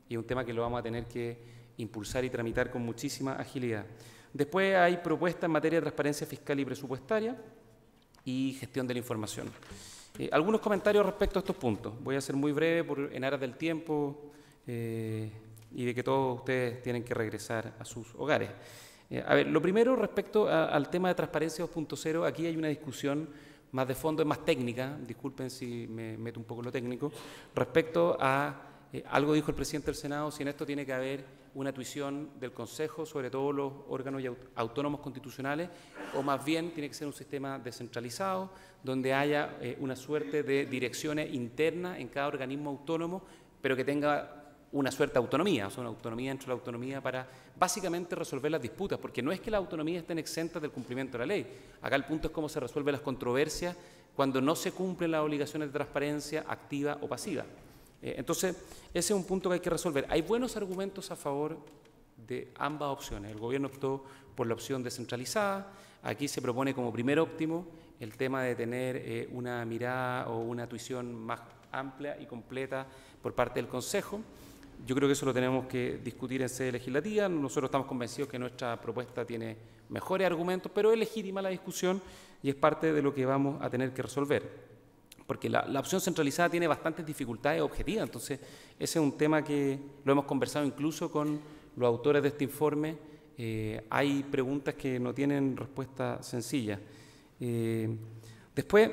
Y es un tema que lo vamos a tener que impulsar y tramitar con muchísima agilidad. Después hay propuestas en materia de transparencia fiscal y presupuestaria y gestión de la información. Algunos comentarios respecto a estos puntos. Voy a ser muy breve en aras del tiempo y de que todos ustedes tienen que regresar a sus hogares. A ver, lo primero respecto al tema de Transparencia 2.0, aquí hay una discusión más de fondo, es más técnica, disculpen si me meto un poco en lo técnico, respecto a algo dijo el presidente del Senado, si en esto tiene que haber una tuición del Consejo sobre todos los órganos autónomos constitucionales, o más bien tiene que ser un sistema descentralizado, donde haya una suerte de direcciones internas en cada organismo autónomo, pero que tenga una suerte de autonomía, o sea, una autonomía dentro de la autonomía para básicamente resolver las disputas, porque no es que las autonomías estén exentas del cumplimiento de la ley. Acá el punto es cómo se resuelven las controversias cuando no se cumplen las obligaciones de transparencia activa o pasiva. Entonces, ese es un punto que hay que resolver. Hay buenos argumentos a favor de ambas opciones. El gobierno optó por la opción descentralizada. Aquí se propone como primer óptimo el tema de tener una mirada o una tuición más amplia y completa por parte del Consejo. Yo creo que eso lo tenemos que discutir en sede legislativa. Nosotros estamos convencidos que nuestra propuesta tiene mejores argumentos, pero es legítima la discusión y es parte de lo que vamos a tener que resolver. Porque la opción centralizada tiene bastantes dificultades objetivas, entonces ese es un tema que lo hemos conversado incluso con los autores de este informe. Hay preguntas que no tienen respuesta sencilla. Después,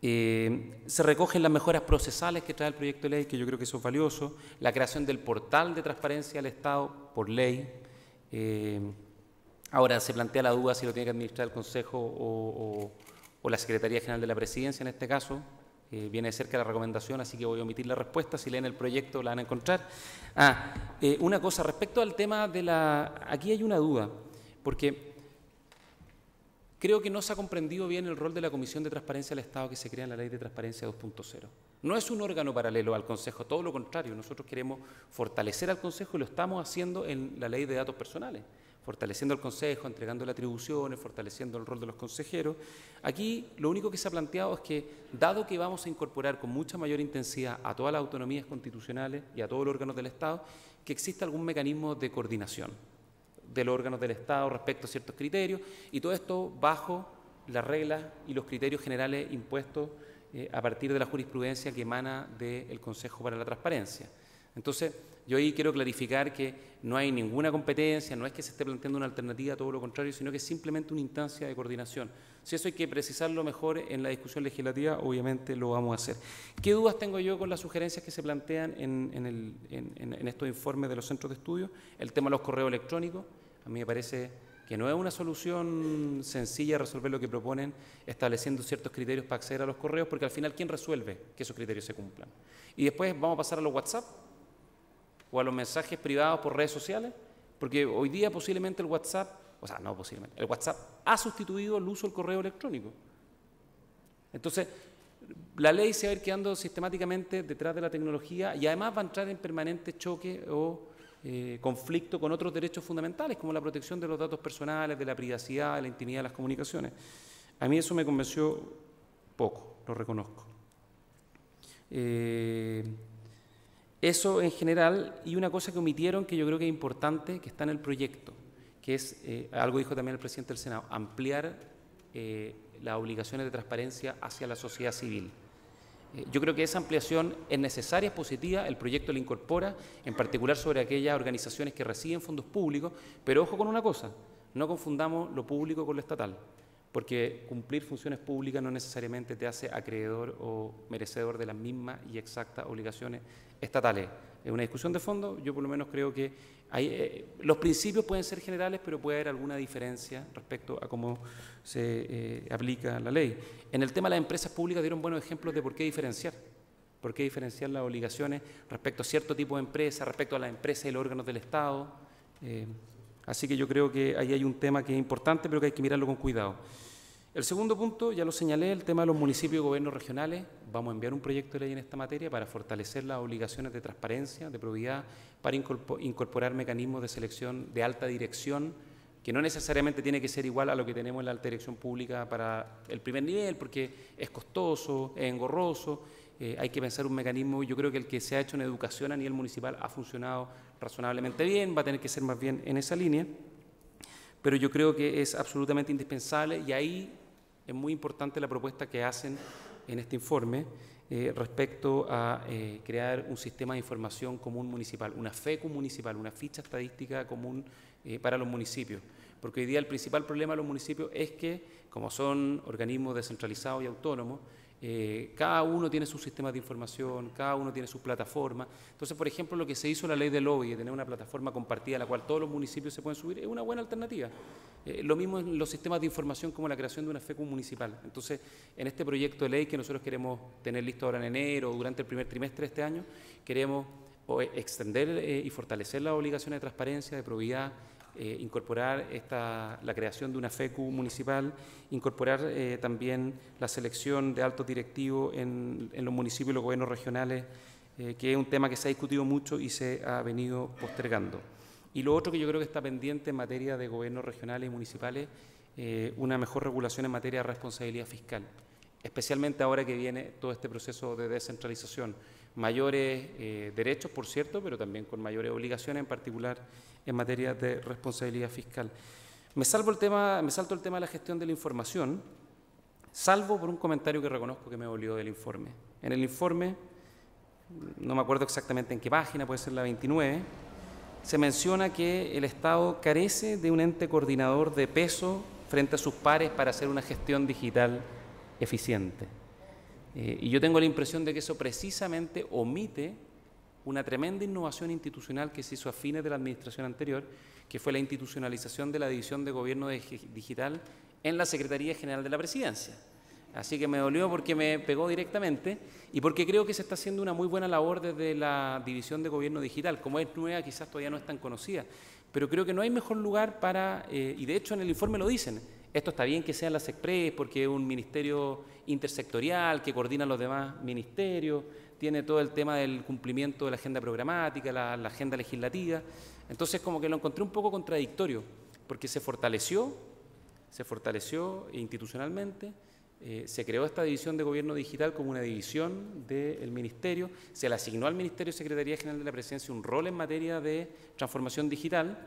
se recogen las mejoras procesales que trae el proyecto de ley, que yo creo que eso es valioso, la creación del portal de transparencia del Estado por ley. Ahora se plantea la duda si lo tiene que administrar el Consejo o la Secretaría General de la Presidencia en este caso. Viene de cerca la recomendación, así que voy a omitir la respuesta. Si leen el proyecto la van a encontrar. Una cosa, respecto al tema de aquí hay una duda, porque creo que no se ha comprendido bien el rol de la Comisión de Transparencia del Estado que se crea en la Ley de Transparencia 2.0. No es un órgano paralelo al Consejo, todo lo contrario. Nosotros queremos fortalecer al Consejo y lo estamos haciendo en la Ley de Datos Personales, fortaleciendo al Consejo, entregando las atribuciones, fortaleciendo el rol de los consejeros. Aquí lo único que se ha planteado es que, dado que vamos a incorporar con mucha mayor intensidad a todas las autonomías constitucionales y a todos los órganos del Estado, que exista algún mecanismo de coordinación de los órganos del Estado respecto a ciertos criterios, y todo esto bajo las reglas y los criterios generales impuestos a partir de la jurisprudencia que emana del Consejo para la Transparencia. Entonces, yo ahí quiero clarificar que no hay ninguna competencia, no es que se esté planteando una alternativa, todo lo contrario, sino que es simplemente una instancia de coordinación. Si eso hay que precisarlo mejor en la discusión legislativa, obviamente lo vamos a hacer. ¿Qué dudas tengo yo con las sugerencias que se plantean en estos informes de los centros de estudio? El tema de los correos electrónicos, a mí me parece que no es una solución sencilla resolver lo que proponen, estableciendo ciertos criterios para acceder a los correos, porque al final, ¿quién resuelve que esos criterios se cumplan? Y después vamos a pasar a los WhatsApp, o a los mensajes privados por redes sociales, porque hoy día posiblemente el WhatsApp, el WhatsApp ha sustituido el uso del correo electrónico. Entonces, la ley se va a ir quedando sistemáticamente detrás de la tecnología y además va a entrar en permanente choque o conflicto con otros derechos fundamentales, como la protección de los datos personales, de la privacidad, de la intimidad de las comunicaciones. A mí eso me convenció poco, lo reconozco. Eso en general, y una cosa que omitieron que yo creo que es importante, que está en el proyecto, que es, algo dijo también el presidente del Senado, ampliar las obligaciones de transparencia hacia la sociedad civil. Yo creo que esa ampliación es necesaria, es positiva, el proyecto la incorpora, en particular sobre aquellas organizaciones que reciben fondos públicos, pero ojo con una cosa, no confundamos lo público con lo estatal, porque cumplir funciones públicas no necesariamente te hace acreedor o merecedor de las mismas y exactas obligaciones estatales. Es una discusión de fondo, yo por lo menos creo que los principios pueden ser generales, pero puede haber alguna diferencia respecto a cómo se aplica la ley. En el tema de las empresas públicas dieron buenos ejemplos de por qué diferenciar las obligaciones respecto a cierto tipo de empresas, respecto a las empresas y los órganos del Estado. Así que yo creo que ahí hay un tema que es importante, pero que hay que mirarlo con cuidado. El segundo punto, ya lo señalé, el tema de los municipios y gobiernos regionales. Vamos a enviar un proyecto de ley en esta materia para fortalecer las obligaciones de transparencia, de probidad, para incorporar mecanismos de selección de alta dirección, que no necesariamente tiene que ser igual a lo que tenemos en la alta dirección pública para el primer nivel, porque es costoso, es engorroso. Hay que pensar un mecanismo, y yo creo que el que se ha hecho en educación a nivel municipal ha funcionado razonablemente bien, va a tener que ser más bien en esa línea, pero yo creo que es absolutamente indispensable, y ahí es muy importante la propuesta que hacen en este informe respecto a crear un sistema de información común municipal, una FECU municipal, una ficha estadística común para los municipios. Porque hoy día el principal problema de los municipios es que, como son organismos descentralizados y autónomos, cada uno tiene su sistema de información, cada uno tiene su plataforma. Entonces, por ejemplo, lo que se hizo en la ley del lobby, de tener una plataforma compartida a la cual todos los municipios se pueden subir, es una buena alternativa. Lo mismo en los sistemas de información, como la creación de una FECU municipal. Entonces, en este proyecto de ley que nosotros queremos tener listo ahora en enero o durante el primer trimestre de este año, queremos extender y fortalecer las obligaciones de transparencia, de probidad, incorporar la creación de una FECU municipal, incorporar también la selección de altos directivos en los municipios y los gobiernos regionales, que es un tema que se ha discutido mucho y se ha venido postergando. Y lo otro que yo creo que está pendiente en materia de gobiernos regionales y municipales, una mejor regulación en materia de responsabilidad fiscal, especialmente ahora que viene todo este proceso de descentralización. Mayores derechos, por cierto, pero también con mayores obligaciones, en particular en materia de responsabilidad fiscal. Me salto el tema de la gestión de la información, salvo por un comentario que reconozco que me dolió del informe. En el informe, no me acuerdo exactamente en qué página, puede ser la 29, se menciona que el Estado carece de un ente coordinador de peso frente a sus pares para hacer una gestión digital eficiente. Y yo tengo la impresión de que eso precisamente omite una tremenda innovación institucional que se hizo a fines de la administración anterior, que fue la institucionalización de la División de Gobierno Digital en la Secretaría General de la Presidencia. Así que me dolió porque me pegó directamente y porque creo que se está haciendo una muy buena labor desde la División de Gobierno Digital. Como es nueva, quizás todavía no es tan conocida, pero creo que no hay mejor lugar para, y de hecho en el informe lo dicen, esto está bien que sea la SECPRES porque es un ministerio intersectorial que coordina los demás ministerios, tiene todo el tema del cumplimiento de la agenda programática, la agenda legislativa. Entonces como que lo encontré un poco contradictorio, porque se fortaleció institucionalmente, se creó esta división de gobierno digital como una división del ministerio, se le asignó al Ministerio de Secretaría General de la Presidencia un rol en materia de transformación digital.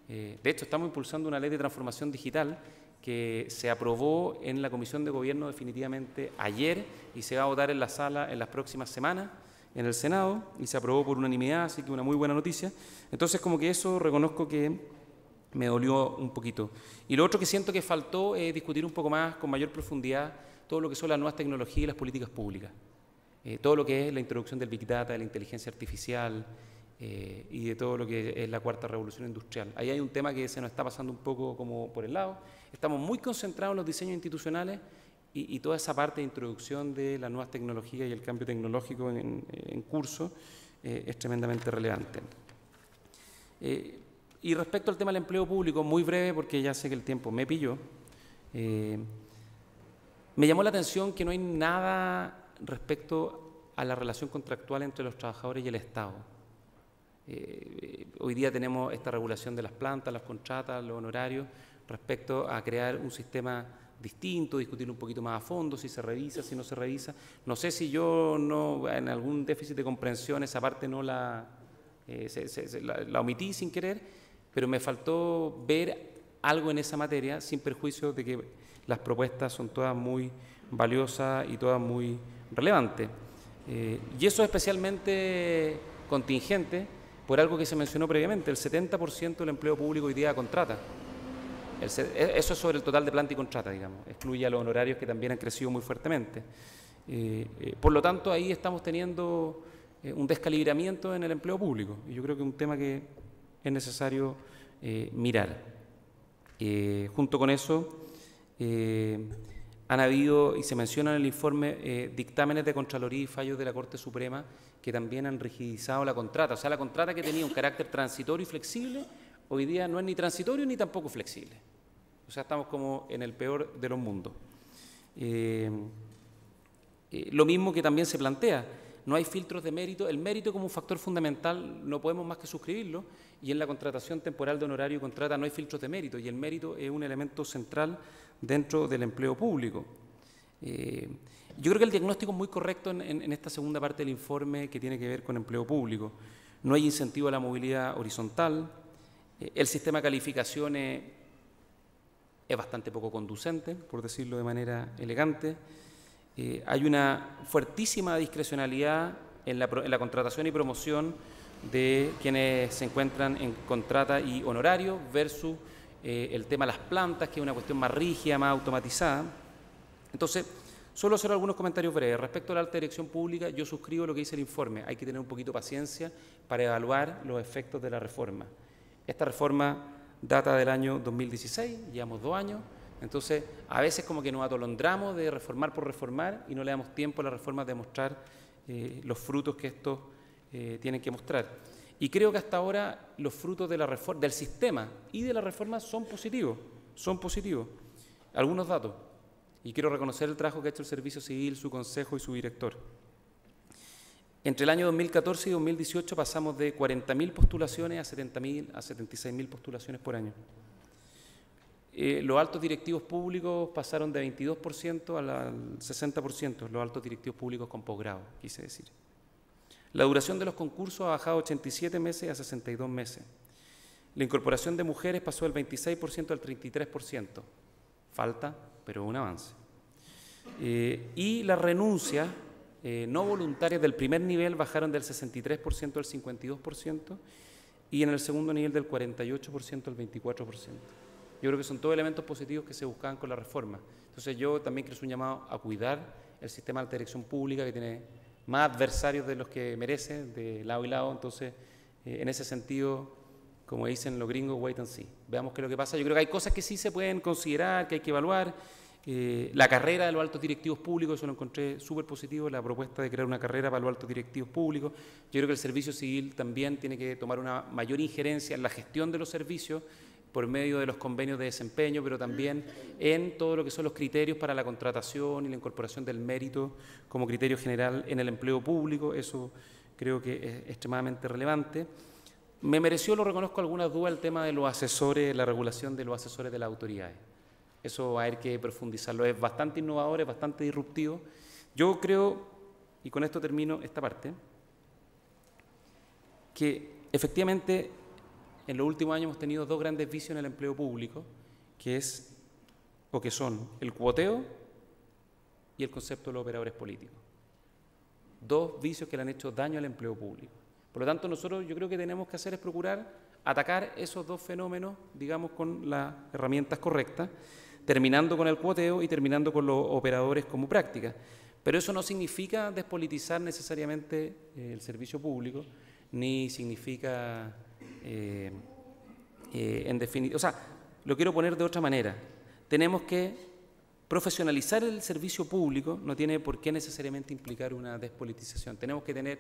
De hecho, estamos impulsando una ley de transformación digital que se aprobó en la Comisión de Gobierno definitivamente ayer y se va a votar en la sala en las próximas semanas en el Senado y se aprobó por unanimidad, así que una muy buena noticia. Entonces, como que eso reconozco que me dolió un poquito. Y lo otro que siento que faltó es discutir un poco más, con mayor profundidad, todo lo que son las nuevas tecnologías y las políticas públicas. Todo lo que es la introducción del Big Data, de la inteligencia artificial y de todo lo que es la cuarta revolución industrial. Ahí hay un tema que se nos está pasando un poco como por el lado. Estamos muy concentrados en los diseños institucionales y toda esa parte de introducción de las nuevas tecnologías y el cambio tecnológico en curso es tremendamente relevante. Y respecto al tema del empleo público, muy breve porque ya sé que el tiempo me pilló, me llamó la atención que no hay nada respecto a la relación contractual entre los trabajadores y el Estado. Hoy día tenemos esta regulación de las plantas, las contratas, los honorarios, respecto a crear un sistema distinto, discutirlo un poquito más a fondo, si se revisa, si no se revisa. No sé si yo no, en algún déficit de comprensión esa parte no la omití sin querer, pero me faltó ver algo en esa materia, sin perjuicio de que las propuestas son todas muy valiosas y todas muy relevantes. Y eso es especialmente contingente por algo que se mencionó previamente, el 70% del empleo público hoy día contrata. Eso es sobre el total de planta y contrata, digamos, excluye a los honorarios que también han crecido muy fuertemente. Por lo tanto, ahí estamos teniendo un descalibramiento en el empleo público, y yo creo que es un tema que es necesario mirar. Junto con eso, han habido, y se menciona en el informe, dictámenes de Contraloría y fallos de la Corte Suprema que también han rigidizado la contrata. O sea, la contrata que tenía un carácter transitorio y flexible, hoy día no es ni transitorio ni tampoco flexible. O sea, estamos como en el peor de los mundos. Lo mismo que también se plantea, no hay filtros de mérito. El mérito como un factor fundamental no podemos más que suscribirlo, y en la contratación temporal de honorario y contrata no hay filtros de mérito, y el mérito es un elemento central dentro del empleo público. Yo creo que el diagnóstico es muy correcto en esta segunda parte del informe que tiene que ver con empleo público. No hay incentivo a la movilidad horizontal, el sistema de calificaciones es bastante poco conducente, por decirlo de manera elegante. Hay una fuertísima discrecionalidad en la contratación y promoción de quienes se encuentran en contrata y honorario versus el tema de las plantas, que es una cuestión más rígida, más automatizada. Entonces, solo hacer algunos comentarios breves. Respecto a la alta dirección pública, yo suscribo lo que dice el informe. Hay que tener un poquito de paciencia para evaluar los efectos de la reforma. Esta reforma data del año 2016, llevamos 2 años. Entonces, a veces como que nos atolondramos de reformar por reformar y no le damos tiempo a la reforma de mostrar los frutos que estos tienen que mostrar. Y creo que hasta ahora los frutos de la reforma, del sistema y de la reforma son positivos, Algunos datos, y quiero reconocer el trabajo que ha hecho el Servicio Civil, su consejo y su director. Entre el año 2014 y 2018 pasamos de 40.000 postulaciones a 70.000, a 76.000 postulaciones por año. Los altos directivos públicos pasaron de 22% al 60%, los altos directivos públicos con posgrado, quise decir. La duración de los concursos ha bajado 87 meses a 62 meses. La incorporación de mujeres pasó del 26% al 33%. Falta, pero un avance. Y las renuncias no voluntarias del primer nivel bajaron del 63% al 52% y en el segundo nivel del 48% al 24%. Yo creo que son todos elementos positivos que se buscaban con la reforma. Entonces yo también quiero hacer un llamado a cuidar el sistema de alta dirección pública, que tiene más adversarios de los que merece, de lado y lado. Entonces, en ese sentido, como dicen los gringos, wait and see. Veamos qué es lo que pasa. Yo creo que hay cosas que sí se pueden considerar, que hay que evaluar. La carrera de los altos directivos públicos, eso lo encontré súper positivo, la propuesta de crear una carrera para los altos directivos públicos. Yo creo que el servicio civil también tiene que tomar una mayor injerencia en la gestión de los servicios por medio de los convenios de desempeño, pero también en todo lo que son los criterios para la contratación y la incorporación del mérito como criterio general en el empleo público. Eso creo que es extremadamente relevante. Me mereció, lo reconozco, algunas dudas el tema de los asesores, la regulación de los asesores de las autoridades. Eso va a haber que profundizarlo. Es bastante innovador, es bastante disruptivo. Yo creo, y con esto termino esta parte, que efectivamente en los últimos años hemos tenido dos grandes vicios en el empleo público, que son el cuoteo y el concepto de los operadores políticos. Dos vicios que le han hecho daño al empleo público. Por lo tanto, nosotros yo creo que tenemos que hacer es procurar atacar esos dos fenómenos, digamos, con las herramientas correctas, terminando con el cuoteo y terminando con los operadores como práctica. Pero eso no significa despolitizar necesariamente el servicio público, ni significa, en definitiva, o sea, lo quiero poner de otra manera. Tenemos que profesionalizar el servicio público, no tiene por qué necesariamente implicar una despolitización. Tenemos que tener,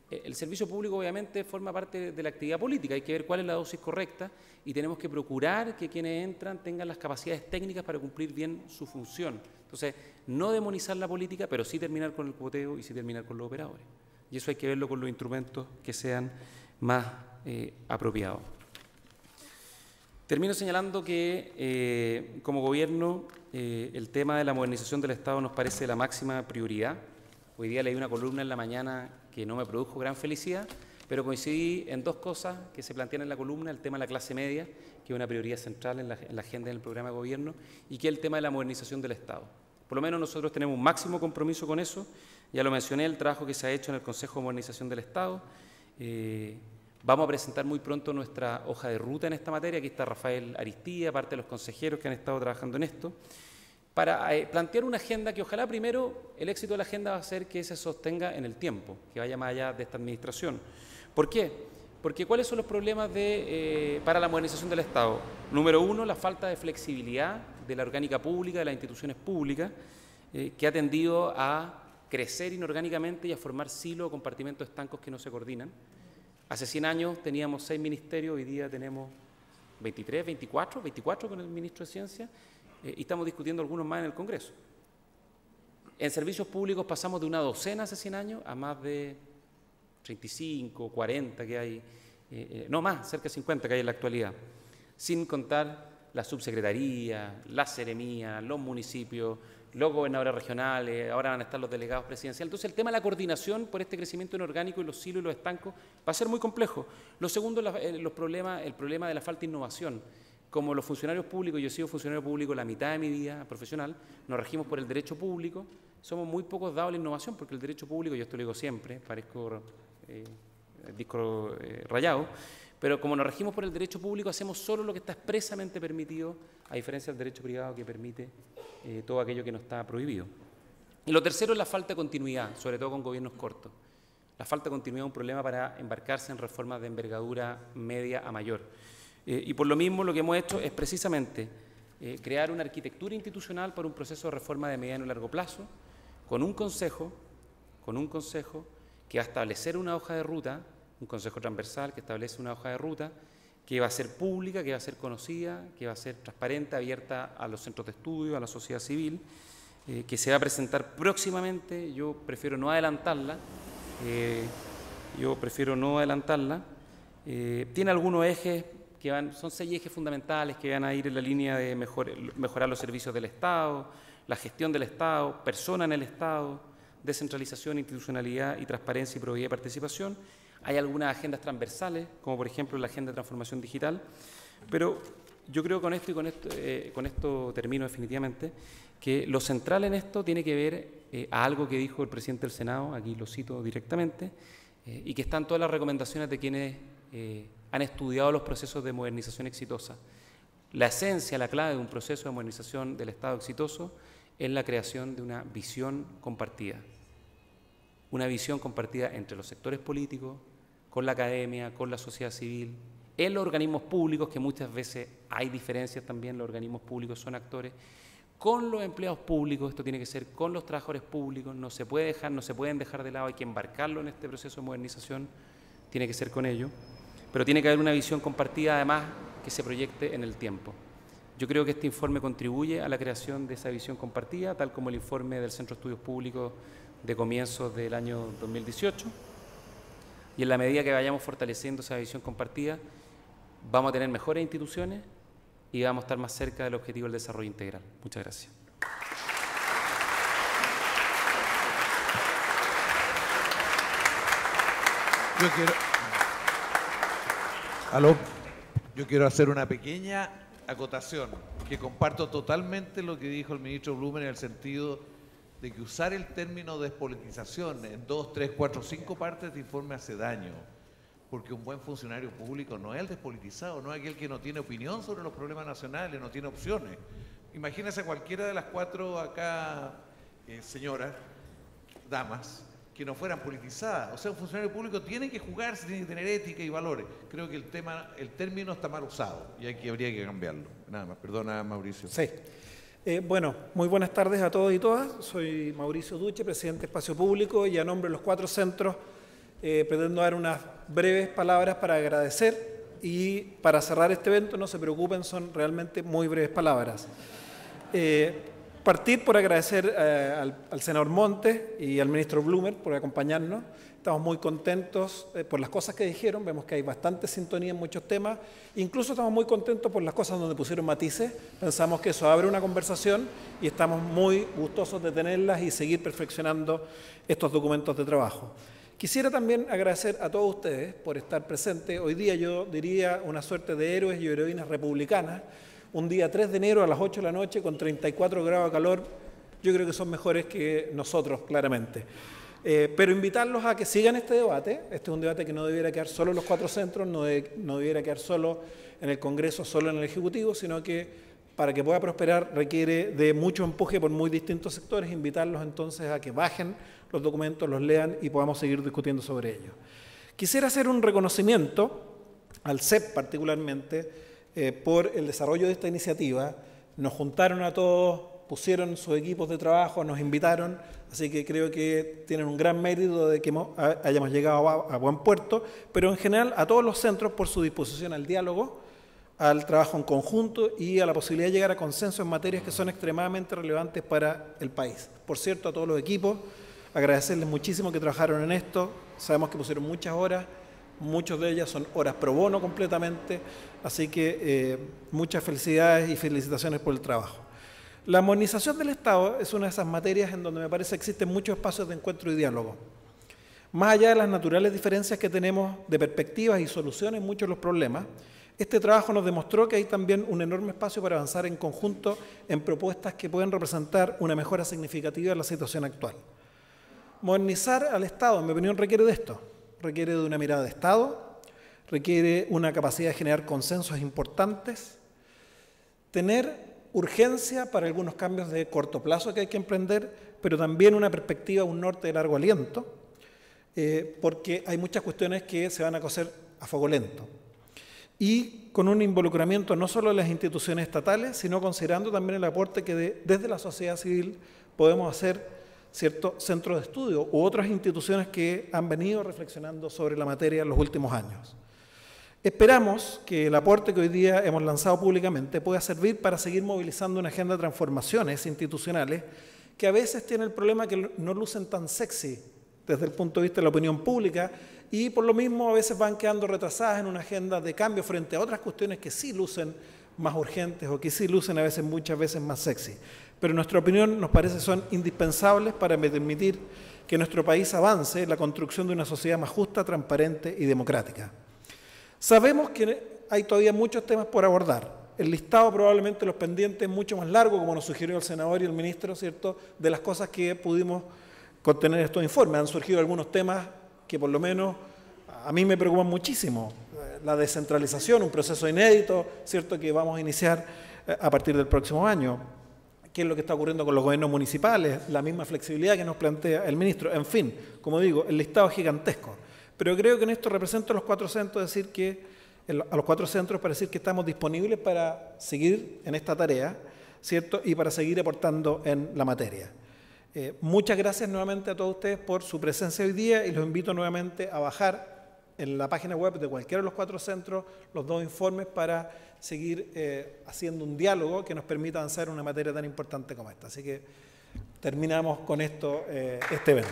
el servicio público obviamente forma parte de la actividad política, hay que ver cuál es la dosis correcta y tenemos que procurar que quienes entran tengan las capacidades técnicas para cumplir bien su función. Entonces, no demonizar la política, pero sí terminar con el cuoteo y sí terminar con los operadores. Y eso hay que verlo con los instrumentos que sean más apropiados. Termino señalando que como gobierno el tema de la modernización del Estado nos parece la máxima prioridad. Hoy día leí una columna en la mañana que no me produjo gran felicidad, pero coincidí en dos cosas que se plantean en la columna: el tema de la clase media, que es una prioridad central en la agenda del programa de gobierno, y que es el tema de la modernización del Estado. Por lo menos nosotros tenemos un máximo compromiso con eso. Ya lo mencioné, el trabajo que se ha hecho en el Consejo de Modernización del Estado. Vamos a presentar muy pronto nuestra hoja de ruta en esta materia. Aquí está Rafael Aristía, parte de los consejeros que han estado trabajando en esto, para plantear una agenda que ojalá primero el éxito de la agenda va a ser que se sostenga en el tiempo, que vaya más allá de esta administración. ¿Por qué? Porque ¿cuáles son los problemas para la modernización del Estado? Número uno, la falta de flexibilidad de la orgánica pública, de las instituciones públicas, que ha tendido a crecer inorgánicamente y a formar silos o compartimentos estancos que no se coordinan. Hace 100 años teníamos 6 ministerios, hoy día tenemos 23, 24 con el ministro de Ciencia, y estamos discutiendo algunos más en el Congreso. En servicios públicos pasamos de una docena hace 100 años a más de 35, 40 que hay, no más, cerca de 50 que hay en la actualidad, sin contar la subsecretaría, la seremía, los municipios, los gobernadores regionales, ahora van a estar los delegados presidenciales. Entonces el tema de la coordinación por este crecimiento inorgánico y los silos y los estancos va a ser muy complejo. Lo segundo, el problema de la falta de innovación. Como los funcionarios públicos, yo he sido funcionario público la mitad de mi vida profesional, nos regimos por el derecho público, somos muy pocos dados a la innovación, porque el derecho público, yo esto lo digo siempre, parezco disco rayado, pero como nos regimos por el derecho público, hacemos solo lo que está expresamente permitido, a diferencia del derecho privado que permite todo aquello que no está prohibido. Y lo tercero es la falta de continuidad, sobre todo con gobiernos cortos. La falta de continuidad es un problema para embarcarse en reformas de envergadura media a mayor. Y por lo mismo lo que hemos hecho es precisamente crear una arquitectura institucional para un proceso de reforma de mediano y largo plazo, con un consejo que va a establecer una hoja de ruta, un consejo transversal que establece una hoja de ruta que va a ser pública, que va a ser conocida, que va a ser transparente, abierta a los centros de estudio, a la sociedad civil, que se va a presentar próximamente. Yo prefiero no adelantarla. Tiene algunos ejes son 6 ejes fundamentales que van a ir en la línea de mejorar los servicios del Estado, la gestión del Estado, persona en el Estado, descentralización, institucionalidad y transparencia y probidad y participación. Hay algunas agendas transversales, como por ejemplo la agenda de transformación digital, pero yo creo con esto termino definitivamente, que lo central en esto tiene que ver a algo que dijo el presidente del Senado, aquí lo cito directamente, y que están todas las recomendaciones de quienes han estudiado los procesos de modernización exitosa. La esencia, la clave de un proceso de modernización del Estado exitoso es la creación de una visión compartida. Una visión compartida entre los sectores políticos, con la academia, con la sociedad civil, en los organismos públicos, que muchas veces hay diferencias también, los organismos públicos son actores, con los empleados públicos, esto tiene que ser con los trabajadores públicos, no se pueden dejar de lado, hay que embarcarlo en este proceso de modernización, tiene que ser con ellos, pero tiene que haber una visión compartida además que se proyecte en el tiempo. Yo creo que este informe contribuye a la creación de esa visión compartida, tal como el informe del Centro de Estudios Públicos de comienzos del año 2018, y en la medida que vayamos fortaleciendo esa visión compartida, vamos a tener mejores instituciones y vamos a estar más cerca del objetivo del desarrollo integral. Muchas gracias. Yo quiero hacer una pequeña acotación, que comparto totalmente lo que dijo el ministro Blumen en el sentido de que usar el término despolitización en 2, 3, 4, 5 partes de informe hace daño, porque un buen funcionario público no es el despolitizado, no es aquel que no tiene opinión sobre los problemas nacionales, no tiene opciones. Imagínense a cualquiera de las 4 acá, señoras, damas, que no fueran politizadas. O sea, un funcionario público tiene que jugarse, tiene que tener ética y valores. Creo que el término está mal usado y aquí habría que cambiarlo. Nada más. Perdona, Mauricio. Sí. Bueno, muy buenas tardes a todos y todas. Soy Mauricio Duche, presidente de Espacio Público, y a nombre de los 4 centros pretendo dar unas breves palabras para agradecer y para cerrar este evento. No se preocupen, son realmente muy breves palabras. Partir por agradecer al senador Montes y al ministro Blumer por acompañarnos. Estamos muy contentos por las cosas que dijeron, vemos que hay bastante sintonía en muchos temas, incluso estamos muy contentos por las cosas donde pusieron matices, pensamos que eso abre una conversación y estamos muy gustosos de tenerlas y seguir perfeccionando estos documentos de trabajo. Quisiera también agradecer a todos ustedes por estar presentes. Hoy día yo diría una suerte de héroes y heroínas republicanas. Un día 3 de enero a las 8 de la noche con 34 grados de calor, yo creo que son mejores que nosotros, claramente. Pero invitarlos a que sigan este debate. Este es un debate que no debiera quedar solo en los 4 centros, no debiera quedar solo en el Congreso, solo en el Ejecutivo, sino que para que pueda prosperar requiere de mucho empuje por muy distintos sectores. Invitarlos entonces a que bajen los documentos, los lean y podamos seguir discutiendo sobre ellos. Quisiera hacer un reconocimiento al CEP particularmente, por el desarrollo de esta iniciativa. Nos juntaron a todos, pusieron sus equipos de trabajo, nos invitaron, así que creo que tienen un gran mérito de que hayamos llegado a buen puerto, pero en general a todos los centros por su disposición al diálogo, al trabajo en conjunto y a la posibilidad de llegar a consenso en materias que son extremadamente relevantes para el país. Por cierto, a todos los equipos, agradecerles muchísimo que trabajaron en esto, sabemos que pusieron muchas horas, muchas de ellas son horas pro bono completamente, así que muchas felicidades y felicitaciones por el trabajo. La modernización del Estado es una de esas materias en donde me parece que existen muchos espacios de encuentro y diálogo. Más allá de las naturales diferencias que tenemos de perspectivas y soluciones en muchos de los problemas, este trabajo nos demostró que hay también un enorme espacio para avanzar en conjunto en propuestas que pueden representar una mejora significativa de la situación actual. Modernizar al Estado, en mi opinión, requiere de esto. Requiere de una mirada de Estado, requiere una capacidad de generar consensos importantes, tener urgencia para algunos cambios de corto plazo que hay que emprender, pero también una perspectiva, un norte de largo aliento, porque hay muchas cuestiones que se van a cocer a fuego lento. Y con un involucramiento no solo de las instituciones estatales, sino considerando también el aporte que desde la sociedad civil podemos hacer ciertos centros de estudio u otras instituciones que han venido reflexionando sobre la materia en los últimos años. Esperamos que el aporte que hoy día hemos lanzado públicamente pueda servir para seguir movilizando una agenda de transformaciones institucionales que a veces tiene el problema que no lucen tan sexy desde el punto de vista de la opinión pública y por lo mismo a veces van quedando retrasadas en una agenda de cambio frente a otras cuestiones que sí lucen más urgentes o que sí lucen a veces, muchas veces más sexy. Pero en nuestra opinión nos parece son indispensables para permitir que nuestro país avance en la construcción de una sociedad más justa, transparente y democrática. Sabemos que hay todavía muchos temas por abordar. El listado probablemente los pendientes es mucho más largo, como nos sugirió el senador y el ministro, ¿cierto?, de las cosas que pudimos contener en estos informes. Han surgido algunos temas que por lo menos a mí me preocupan muchísimo. La descentralización, un proceso inédito, ¿cierto?, que vamos a iniciar a partir del próximo año. ¿Qué es lo que está ocurriendo con los gobiernos municipales? La misma flexibilidad que nos plantea el ministro. En fin, como digo, el listado es gigantesco. Pero creo que en esto represento a los cuatro centros, para decir que estamos disponibles para seguir en esta tarea, ¿cierto?, y para seguir aportando en la materia. Muchas gracias nuevamente a todos ustedes por su presencia hoy día y los invito nuevamente a bajar en la página web de cualquiera de los cuatro centros los dos informes para seguir haciendo un diálogo que nos permita avanzar en una materia tan importante como esta. Así que terminamos con esto, este evento.